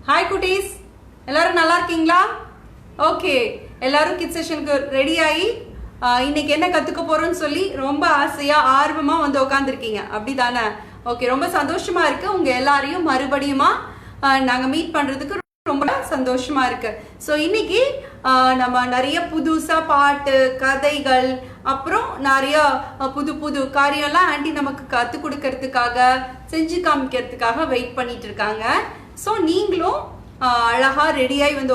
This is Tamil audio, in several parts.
ஹாய் குட்டீஸ், எல்லாரும் நல்லா இருக்கீங்களா? ஓகே, எல்லாரும் கிட்ஸ் செஷனுக்கு ரெடி ஆகி இன்னைக்கு என்ன கத்துக்க போறோம்னு சொல்லி ரொம்ப ஆசையா ஆர்வமா வந்து உட்காந்துருக்கீங்க, அப்படிதானே? ஓகே, ரொம்ப சந்தோஷமா இருக்கு. உங்க எல்லாரையும் மறுபடியுமா நாங்க மீட் பண்றதுக்கு ரொம்ப சந்தோஷமா இருக்கு. ஸோ இன்னைக்கு நம்ம நிறைய புதுசா பாட்டு, கதைகள், அப்புறம் நிறைய புது புது காரியம்லாம் ஆண்டி நமக்கு கத்து கொடுக்கறதுக்காக, செஞ்சு காமிக்கிறதுக்காக வெயிட் பண்ணிட்டு இருக்காங்க. ஸோ நீங்களும் அழகா ரெடியாகி வந்து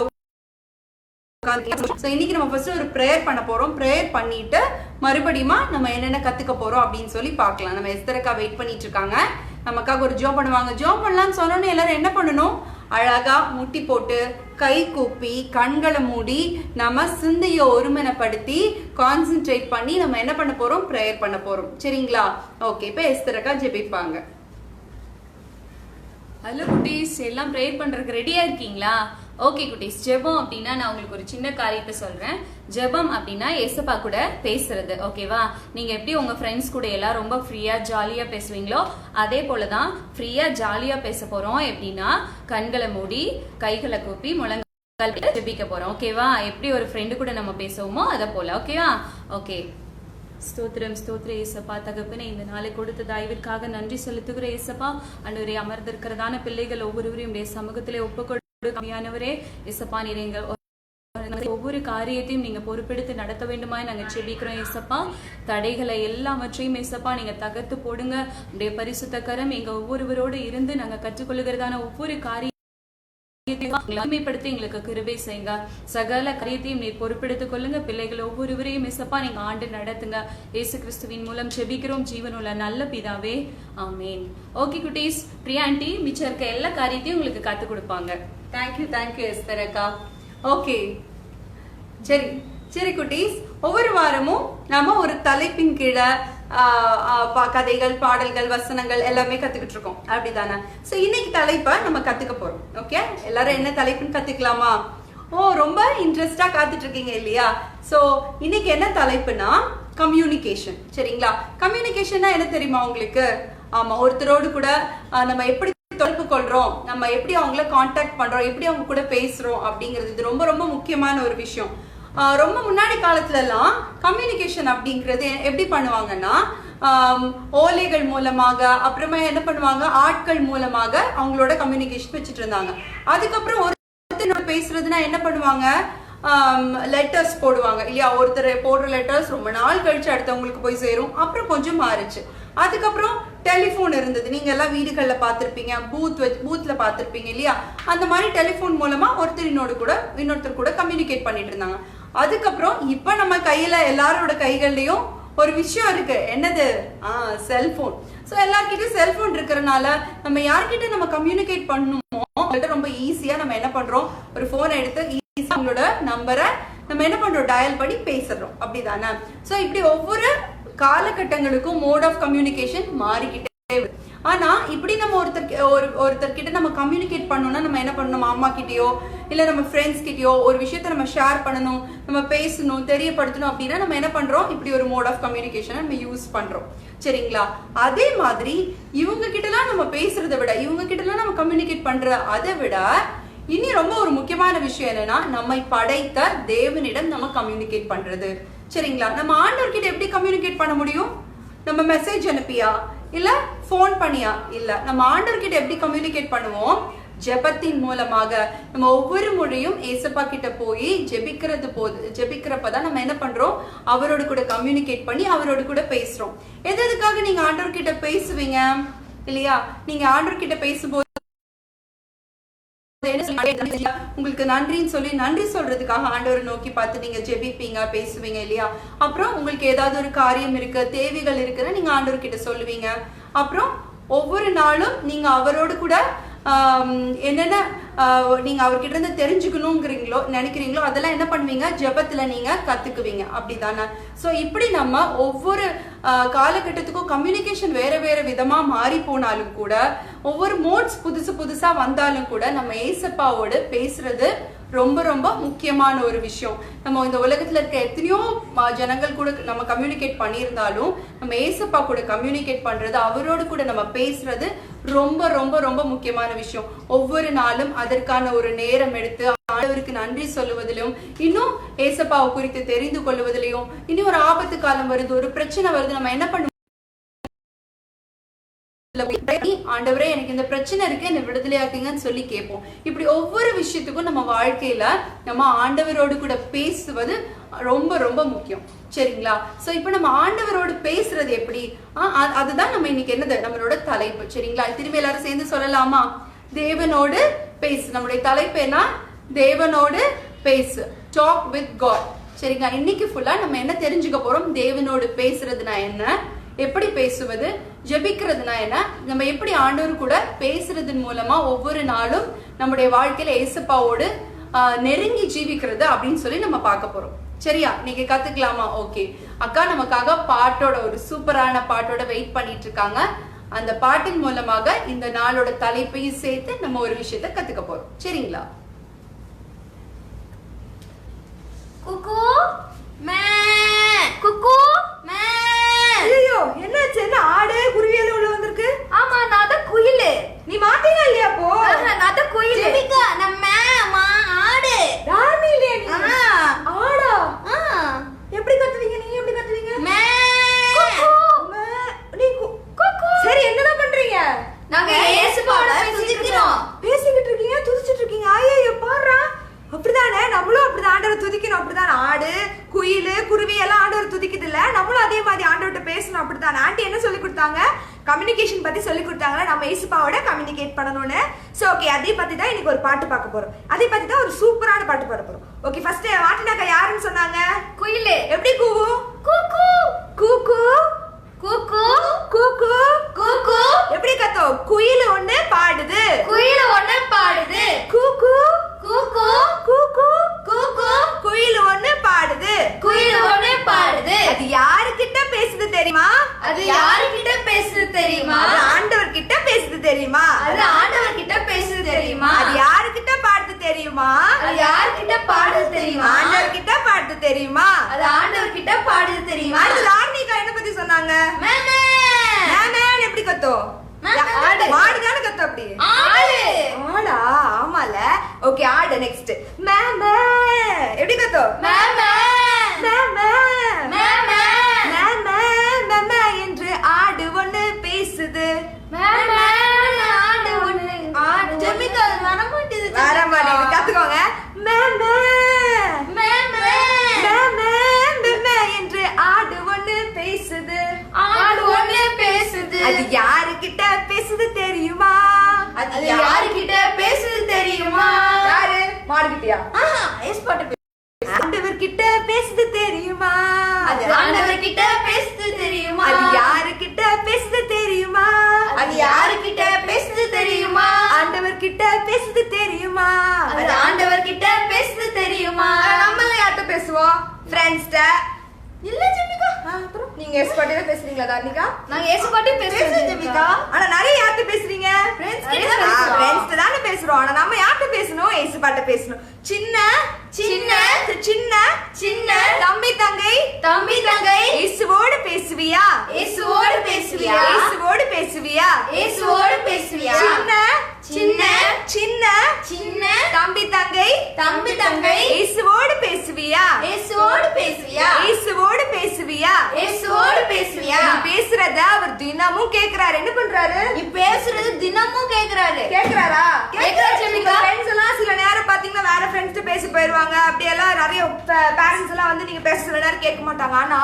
இன்னைக்கு நம்ம ஃபர்ஸ்ட் ஒரு ப்ரேயர் பண்ண போறோம். ப்ரேயர் பண்ணிட்டு மறுபடியும் நம்ம என்னென்ன கத்துக்க போறோம் அப்படின்னு சொல்லி பார்க்கலாம். நம்ம எஸ்தரக்கா வெயிட் பண்ணிட்டு இருக்காங்க, நமக்காக ஒரு ஜோம் பண்ணுவாங்க. ஜோம் பண்ணலாம்னு சொன்னோன்னு எல்லாரும் என்ன பண்ணணும்? அழகா முட்டி போட்டு கை கூப்பி கண்களை மூடி நம்ம சிந்தையை ஒருமனப்படுத்தி கான்சென்ட்ரேட் பண்ணி நம்ம என்ன பண்ண போறோம்? ப்ரேயர் பண்ண போறோம். சரிங்களா? ஓகே, இப்போ எஸ்தரக்கா ஜெபிப்பாங்க. ஹலோ குட்டீஸ், எல்லாம் ப்ரேயர் பண்றதுக்கு ரெடியா இருக்கீங்களா? ஓகே குட்டீஸ், ஜெபம் அப்படின்னா நான் உங்களுக்கு ஒரு சின்ன காரியத்தை சொல்றேன். ஜெபம் அப்படின்னா ஏசப்பா கூட பேசுறது, ஓகேவா? நீங்க எப்படி உங்க ஃப்ரெண்ட்ஸ் கூட எல்லாம் ரொம்ப ஃப்ரீயா ஜாலியா பேசுவீங்களோ அதே போலதான் ஃப்ரீயா ஜாலியா பேச போறோம். எப்படின்னா கண்களை மூடி கைகளை கூப்பி முழங்கால் ஜெபிக்க போறோம், ஓகேவா? எப்படி ஒரு ஃப்ரெண்டு கூட நம்ம பேசுவோமோ அதை போல, ஓகேவா? ஓகே. ஸ்தோத்திரம் ஸ்தோத்திர ஏசப்பா, தகப்பனே, இந்த நாளை கொடுத்த தயவிற்காக நன்றி செலுத்துகிற ஏசப்பா. அன்றுவரே, அமர்ந்திருக்கிறதான பிள்ளைகள் ஒவ்வொருவரையும் சமூகத்திலே ஒப்புக்கொடுமையானவரே ஏசப்பா, நீர் எங்கள் ஒவ்வொரு காரியத்தையும் நீங்க பொறுப்பெடுத்து நடத்த வேண்டுமா நாங்க செபிக்கிறோம் ஏசப்பா. தடைகளை எல்லாவற்றையும் ஏசப்பா நீங்க தகர்த்து போடுங்க. உடைய பரிசுத்த கரம் எங்க ஒவ்வொருவரோடு இருந்து நாங்க கற்றுக்கொள்கிறதான ஒவ்வொரு காரியம் எங்களுக்கு கிருபை செய்யுங்க. சகல காரியத்தையும் நீர் பொறுப்பெடுத்துக் கொள்ளுங்க. பிள்ளைகள் ஒவ்வொருவரையும் ஏசப்பா நீங்க ஆண்டு நடத்துங்க. இயேசு கிறிஸ்துவின் மூலம் செபிக்கிறோம் ஜீவனுள்ள நல்ல பிதாவே, ஆமேன். ஓகே குட்டீஸ், பிரியா ஆண்டி மிச்சம் இருக்க எல்லா காரியத்தையும் உங்களுக்கு கத்து கொடுப்பாங்க. தேங்க்யூ எஸ்தரக்கா. ஓகே, சரி சரி குட்டீஸ், ஒவ்வொரு வாரமும் நம்ம ஒரு தலைப்பின் கீழே கதைகள், பாடல்கள், வசனங்கள் எல்லாமே கத்துக்கிட்டு இருக்கோம், அப்படிதானே? சோ இன்னைக்கு தலைப்பை நம்ம கத்துக்க போறோம். ஓகே, எல்லாரும் என்ன தலைப்புன்னு கத்துக்கலாமா? ரொம்ப இன்ட்ரெஸ்டா காத்துட்டு இருக்கீங்க இல்லையா? சோ இன்னைக்கு என்ன தலைப்புனா கம்யூனிகேஷன். சரிங்களா? கம்யூனிகேஷன்னா என்ன தெரியுமா உங்களுக்கு? ஆமா, ஒருத்தரோடு கூட நம்ம எப்படி தொடர்பு கொள்றோம், நம்ம எப்படி அவங்கள கான்டாக்ட் பண்றோம், எப்படி அவங்க கூட பேசுறோம் அப்படிங்கிறது இது ரொம்ப ரொம்ப முக்கியமான ஒரு விஷயம். ரொம்ப முன்னாடி காலத்துல எல்லாம் கம்யூனிகேஷன் அப்படிங்கிறது எப்படி பண்ணுவாங்கன்னா ஓலைகள் மூலமாக, அப்புறமா என்ன பண்ணுவாங்க, ஆட்கள் மூலமாக அவங்களோட கம்யூனிகேஷன் வச்சுட்டு இருந்தாங்க. அதுக்கப்புறம் ஒருத்தர் பேசுறதுன்னா என்ன பண்ணுவாங்க, லெட்டர்ஸ் போடுவாங்க இல்லையா? ஒருத்தர் போடுற லெட்டர்ஸ் ரொம்ப நாள் கழிச்சு அடுத்தவங்களுக்கு போய் சேரும். அப்புறம் கொஞ்சம் மாறுச்சு. அதுக்கப்புறம் டெலிஃபோன் இருந்தது. நீங்க எல்லாம் வீடுகள்ல பார்த்திருப்பீங்க, பூத்ல பார்த்திருப்பீங்க இல்லையா? அந்த மாதிரி டெலிஃபோன் மூலமா இன்னொருத்தர் கூட கம்யூனிகேட் பண்ணிட்டு இருந்தாங்க. அதுக்கப்புறம் இப்ப நம்ம கையில எல்லாரோட கைகள்லயும் ஒரு விஷயம் இருக்கு. என்னது? செல்போன். சோ எல்லார்கிட்டயும் செல்போன் இருக்கிறதுனால நம்ம யார்கிட்ட நம்ம கம்யூனிகேட் பண்ணணுமோ ரொம்ப ஈஸியா நம்ம என்ன பண்றோம், ஒரு போன் எடுத்து ஈஸியா அவங்களோட நம்பரை நம்ம என்ன பண்றோம், டயல் பண்ணி பேசுறோம், அப்படிதானே? சோ இப்படி ஒவ்வொரு காலகட்டங்களுக்கும் மோட் ஆஃப் கம்யூனிகேஷன் மாறிக்கிட்டே. ஆனா இப்படி நம்ம ஒருத்தர்கிட்ட நம்ம கம்யூனிகேட் பண்ணணும்னா நம்ம என்ன பண்ணணும், அம்மா கிட்டயோ இல்ல நம்ம ஃப்ரெண்ட்ஸ் கிட்டயோ ஒரு விஷயத்த நம்ம ஷேர் பண்ணணும், நம்ம பேசணும், தெரியப்படுத்தணும் அப்படின்னா நம்ம என்ன பண்றோம், இப்படி ஒரு மோட் ஆஃப் கம்யூனிகேஷன் நம்ம யூஸ் பண்றோம். சரிங்களா? அதே மாதிரி இவங்க கிட்டலாம் நம்ம பேசுறதை விட, இவங்க கிட்டலாம் நம்ம கம்யூனிகேட் பண்ற அதை விட இனி ரொம்ப ஒரு முக்கியமான விஷயம் என்னன்னா, நம்மை படைத்த தேவனிடம் நம்ம கம்யூனிகேட் பண்றது. சரிங்களா? நம்ம ஆண்டவர்கிட்ட எப்படி கம்யூனிகேட் பண்ண முடியும்? நம்ம மெசேஜ் அனுப்பியா இல்ல போன் பண்ணியா? இல்ல. நம்ம ஆண்டவர்கிட்ட எப்படி கம்யூனிகேட் பண்ணுவோம்? ஜெபத்தின் மூலமாக. நம்ம ஒவ்வொரு முறையும் ஏசப்பா கிட்ட போய் ஜெபிக்கிறப்பதான் நம்ம என்ன பண்றோம், அவரோடு கூட கம்யூனிகேட் பண்ணி அவரோடு கூட பேசுறோம். எதுக்காக நீங்க ஆண்டவர்கிட்ட பேசுவீங்க இல்லையா? நீங்க ஆண்டவர்கிட்ட பேசும்போது உங்களுக்கு நன்றின்னு சொல்லி நன்றி சொல்றதுக்காக ஆண்டவரை நோக்கி பார்த்து நீங்க ஜெபிப்பீங்க, பேசுவீங்க இல்லையா? அப்புறம் உங்களுக்கு ஏதாவது ஒரு காரியம் இருக்கு, தேவைகள் இருக்குன்னு நீங்க ஆண்டவர்கிட்ட சொல்லுவீங்க. அப்புறம் ஒவ்வொரு நாளும் நீங்க அவரோடு கூட என்னென்ன நீங்க அவர்கிட்ட இருந்து தெரிஞ்சுக்கணுங்கிறீங்களோ நினைக்கிறீங்களோ அதெல்லாம் என்ன பண்ணுவீங்க, ஜெபத்துல நீங்க கத்துக்குவீங்க, அப்படிதானே? சோ இப்படி நம்ம ஒவ்வொரு காலகட்டத்துக்கும் கம்யூனிகேஷன் வேற வேற விதமா மாறி போனாலும் கூட, ஒவ்வொரு மோட்ஸ் புதுசா வந்தாலும் கூட நம்ம ஏசப்பாவோடு பேசுறது ரொம்ப ரொம்ப முக்கியமான ஒரு விஷயம். நம்ம இந்த உலகத்துல இருக்க எத்தனையோ ஜனங்கள் கூட நம்ம கம்யூனிகேட் பண்ணியிருந்தாலும் நம்ம ஏசப்பா கூட கம்யூனிகேட் பண்றது, அவரோடு கூட நம்ம பேசுறது ரொம்ப ரொம்ப ரொம்ப முக்கியமான விஷயம். ஒவ்வொரு நாளும் அதற்கான ஒரு நேரம் எடுத்து ஆண்டவருக்கு நன்றி சொல்லுவதிலும், இன்னும் ஏசப்பாவை குறித்து தெரிந்து கொள்வதிலையும், இன்னும் ஒரு ஆபத்து காலம் வருது, ஒரு பிரச்சனை வருது, நம்ம என்ன பண்ணுவோம்? ஆண்டவரே எனக்கு இந்த பிரச்சனை இருக்கு, என்ன விடுதலையாக்குங்கன்னு சொல்லி கேட்போம். இப்படி ஒவ்வொரு விஷயத்துக்கும் நம்ம வாழ்க்கையில நம்ம ஆண்டவரோடு கூட பேசுவது ரொம்ப ரொம்ப முக்கியம். சரிங்களா? சோ இப்ப நம்ம ஆண்டவரோடு பேசுறது எப்படி? அதுதான் நம்ம இன்னைக்கு என்னது நம்மளோட தலைப்பு. சரிங்களா? திரும்பி எல்லாரும் சேர்ந்து சொல்லலாமா? தேவனோடு பேசு. நம்மளுடைய தலைப்பு என்ன? தேவனோடு பேசு. Talk with God. சரிங்களா? இன்னைக்கு ஃபுல்லா நம்ம என்ன தெரிஞ்சுக்க போறோம்? தேவனோடு பேசுறதுனா என்ன, எப்படி பேசுவது, ஜெபிக்கிறதுனா என்ன, நம்ம எப்படி ஆண்டவர் கூட பேசுறதன் மூலமா ஒவ்வொரு நாளும் நம்முடைய வாழ்க்கையில ஏசப்பாவோடு நெருங்கி ஜீவிக்கிறது அப்படின்னு சொல்லி நம்ம பார்க்க போறோம். சரியா? நீங்க கத்துக்கலாமா? ஓகே. அக்கா நமக்காக பாட்டோட ஒரு சூப்பரான பாட்டோட வெயிட் பண்ணிட்டு இருக்காங்க. அந்த பாட்டின் மூலமாக இந்த நாளோட தலைப்பையும் சேர்த்து நம்ம ஒரு விஷயத்த கத்துக்க போறோம். சரிங்களா? குக்கு மே குக்கு மே. ஐயோ என்னாச்சு? என்ன ஆடு குருவியெல்லாம் உள்ள வந்திருக்கு? ஆமா நான் தான் குயிலு. நீ மாட்டீங்க இல்லையா? போ. நான் தான் குயிலு. ஜெபிகா நம்ம ஆடு. ராணி இல்லையா நீ? ஆடா? எப்படி கத்துவீங்க? நீ எப்படி கத்துவீங்க? மே மே. நீ குக்கு. சரி என்னதான் பண்றீங்க? நாங்க இயேசுவோட துதிக்கிறோம். பேசிக்கிட்டு இருக்கீங்க, துதிச்சிட்டு இருக்கீங்க. ஐயோ பாருடா. அப்படிதானே நம்மளும் அப்படிதான் ஆண்டவரை துதிக்கணும். அப்படிதான் ஆடு குயில் குருவி எல்லாம் ஆண்டவரை துதிக்குது இல்ல, நம்மளும் அதே மாதிரி ஆண்டவர்கிட்ட பேசணும். அப்படிதான் ஆண்டி என்ன சொல்லி கொடுத்தாங்க? கம்யூனிகேஷன் பத்தி சொல்லி கொடுத்தாங்களா, நம்ம இயேசுவோட கம்யூனிகேட் பண்ணணும்னு. சோ ஓகே, அதை பத்தி தான் இன்னைக்கு ஒரு பாட்டு பார்க்க போறோம். அதை பத்தி தான் ஒரு சூப்பரான பாட்டு பாட போறோம். ஓகே, ஃபர்ஸ்ட் மாட்டினாக்கா யாருன்னு சொன்னாங்க? குயிலு. எப்படி கூவும்? குக்கு கூக்கு குக்கு கூக்கு குக்கு. எப்படி கத்தோம்? குயில் ஒண்ணு பாடுது, குயிலு ஒண்ணு பாடுது. கூக்கு குக்கு கூக்கு குக்கு. குயில் ஒண்ணு பாடுது, குயிலு ஒண்ணு பாடுது. அது யாருக்கிட்ட பேசுது தெரியுமா? அது யாருக்கிட்ட பேசுது தெரியுமா? அது ஆண்டவர் கிட்ட பேசுது தெரியுமா? அது ஆண்டவர் கிட்ட பேசுது தெரியுமா? அது யாருக்கிட்ட பாடுது தெரியுமா? அது யாருக்கிட்ட பாடுது தெரியுமா? ஆண்டவர் கிட்ட பாடுது தெரியுமா? அது ஆண்டவர் கிட்ட பாடுது தெரியுமா? அது லார்னிகா என்ன பத்தி சொன்னாங்க? மேமே மேமேன் எப்படி கத்தோம்? ஆடு. மாடு தானே கத்தோம். அப்படி ஆடு. ஆடா? ஆமால. ஓகே, ஆடு. நெக்ஸ்ட் மேமே எப்படி கத்தோம்? மேமே மேமே மேமே மேமே மேமே என்று ஆடு ஒண்ணு பேசுது. மேமே ஆடு ஒண்ணு ஆடு. ஜெமிகா வர மாட்டேது. வர மாட்டேங்குது, கத்துக்கோங்க. மேமே மேமே மேமே மேமே என்று ஆடு ஒண்ணு பேசுது. ஆடு ஒண்ணு பேசுது. அது யாருக்கிட்ட பேசுது தெரியுமா? அது யாருக்கிட்ட பேசுது தெரியுமா? யாரு? மாடுகிட்டயா? எஸ்பாட். ஆண்டவர் கிட்ட பேசுது தெரியுமா? அது ஆண்டவர் கிட்ட பேசுது தெரியுமா? அது யாருக்கிட்ட பேசுது தெரியுமா? அது யாருக்கிட்ட பேசுது தெரியுமா? ஆண்டவர் கிட்ட பேசுது தெரியுமா? அது ஆண்டவர் கிட்ட பேசுது தெரியுமா? நம்மள யார்கிட்ட பேசுவோம்? ஃப்ரெண்ட்ஸ்ட இல்ல ஜெமிகா. அப்புறம் நீங்க எஸ்பாட்டில பேசுறீங்களா தார்னிகா? நாங்க ஏசுபாட்டே பேசுறோம் ஜெமிகா. ஆனா நிறைய யார்கிட்ட பேசுறீங்க? ஃப்ரெண்ட்ஸ் கிட்ட தான் பேசுறோம். ஃப்ரெண்ட்ஸ்ட தானே பேசுறோம். ஆனா நம்ம யார்கிட்ட பேசணும்? ஏசுபாட்ட பேசணும். சின்ன சின்ன சின்ன சின்ன தம்பி தங்கை தம்பி தங்கை இயேசுவோடு பேசுவியா? இயேசுவோடு பேசுவியா? இயேசுவோடு பேசுவியா? இயேசுவோடு பேசுவியா? சின்ன சின்ன சின்ன சின்ன தம்பி தங்கை தம்பி தங்கை இயேசுவோடு பேசுவியா? இயேசுவோடு பேசுவியா? இயேசுவோடு பேசுவியா? இயேசுவோடு பேசுவியா? நீ பேசுறத அவர் தினமும் கேக்குறாரு. என்ன பண்றாரு? நீ பேசுறது தினமும் கேக்குறாரு. கேக்குறாரா? கேக்குறாரு ஜெமிகா. ஃப்ரெண்ட்ஸ் எல்லாம் சில நேரம் பாத்தீங்கன்னா வேற ஃப்ரெண்ட்ஸ் பேச போயிருவாங்க. அப்படி எல்லாம் நிறைய பேரண்ட்ஸ் எல்லாம் வந்து நீங்க பேச சில நேரம் கேட்க மாட்டாங்க. ஆனா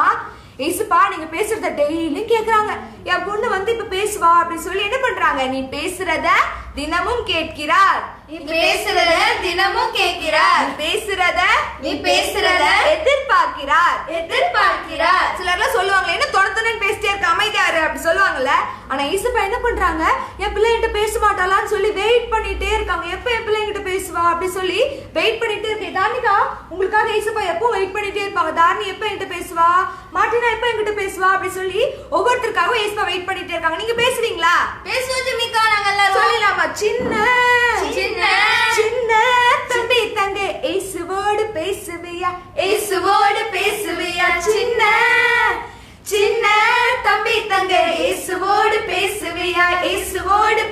ஏசுப்பா நீங்க பேசுறத டெய்லியும் கேக்குறாங்க. என் பொண்ணு வந்து இப்ப பேசுவா அப்படின்னு சொல்லி என்ன பண்றாங்க? நீ பேசுறத தினமும் கேட்கிறார். நீ பேசுறத தினமும் கேட்கிறார். நீ பேசுறத எதிர்பார்க்கிறார். எதிர்பார்க்கிறார். சிலர்லாம் சொல்லுவாங்களே, என்ன தொடர்ந்து பேசிட்டே இருக்க, அமைதியாரு அப்படி சொல்லுவாங்கல்ல. ஆனா ஈசப்பா என்ன பண்றாங்க? என் பிள்ளை என்கிட்ட பேச மாட்டாளான்னு சொல்லி வெயிட் பண்ணிட்டே இருக்காங்க. எப்ப என் பிள்ளை என்கிட்ட பேசுவா அப்படி சொல்லி வெயிட் பண்ணிட்டே இருக்கேன். தார்னிகா உங்களுக்காக ஈசப்பா எப்போ வெயிட் பண்ணிட்டே இருப்பாங்க. தாரணி எப்ப என்கிட்ட பேசுவா, மார்டினா எப்ப என்கிட்ட பேசுவா அப்படி சொல்லி ஒவ்வொருத்தருக்காக ஈசப்பா வெயிட் பண்ணிட்டே இருக்காங்க. நீங்க பேசுவீங்களா? பேசுவோம் ஜெமிகா. நாங்க எல்லாரும் சொல்லலாமா? சின்ன சின்ன சின்ன தம்பி தங்கை இயேசுவோடு பேசுவியா? இயேசுவோடு பேசுவியா? சின்ன சின்ன தம்பி தங்கை இயேசுவோடு பேசுவியா? இயேசுவோடு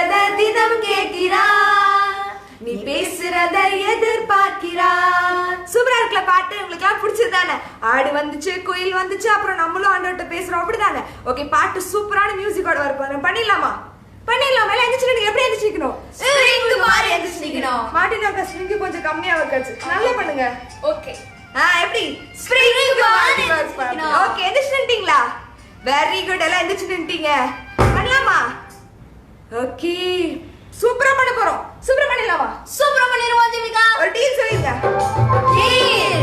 பேசுறத தினம் கேட்கிறா, நீ பேசுறத எதிர்பார்க்கிறா. சூப்பரா இருக்கல பாட்டு, உங்களுக்கு எல்லாம் பிடிச்சதுதானே? ஆடு வந்துச்சு, குயில் வந்துச்சு, அப்புறம் நம்மளும் ஆண்டவர்கிட்ட பேசுறோம், அப்படிதானே? ஓகே, பாட்டு சூப்பரான மியூசிக்கோட இருக்கும். பண்ணிடலாமா? பண்ணிடலாம். மேல எந்திரிச்சு நீங்க எப்படி எந்திரிச்சிக்கணும்? ஸ்ப்ரிங் மாதிரி எந்திரிச்சிக்கணும். மாட்டினாக்க ஸ்ப்ரிங் கொஞ்சம் கம்மியா வைக்காச்சு. நல்லா பண்ணுங்க. ஓகே. எப்படி? ஸ்ப்ரிங் மாதிரி எந்திரிச்சிக்கணும். ஓகே, எந்திரிச்சிட்டீங்களா? Very good. எல்லாம் எந்திரிச்சிட்டீங்க. பண்ணலாமா? ஓகே, சூப்பரா பண்ண போறோம். சூப்பரா பண்ணிடலாமா? சூப்பரா பண்ணிடுவோம் ஜெமிகா. ஒரு டீல் சொல்லுங்க. டீல்.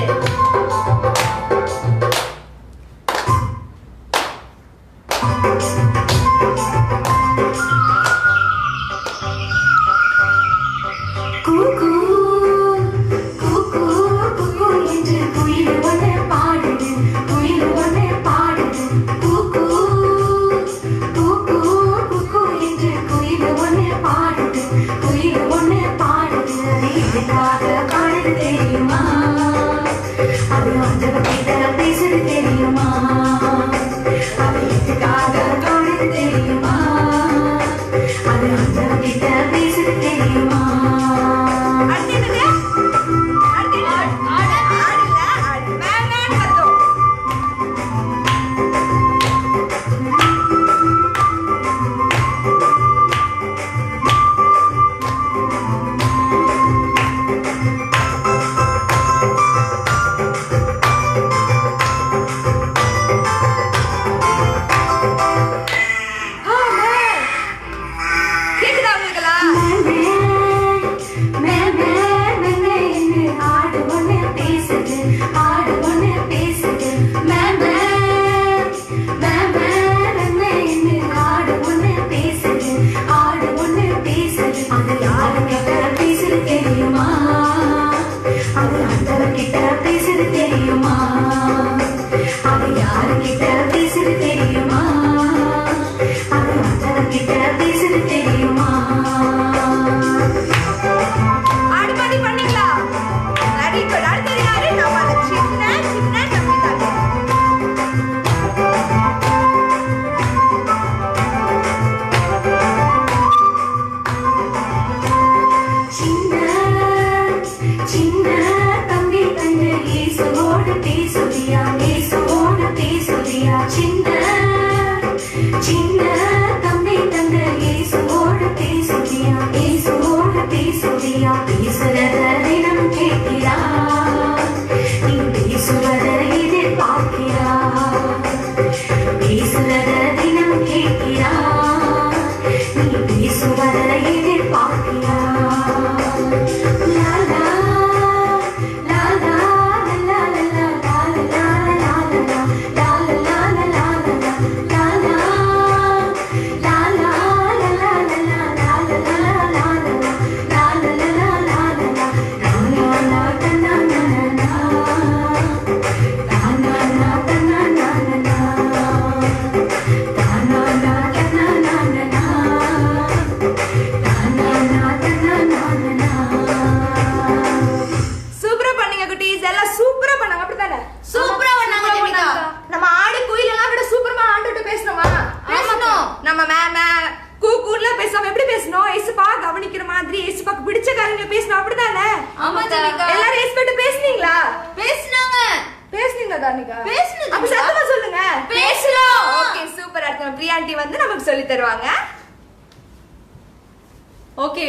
ஓகே,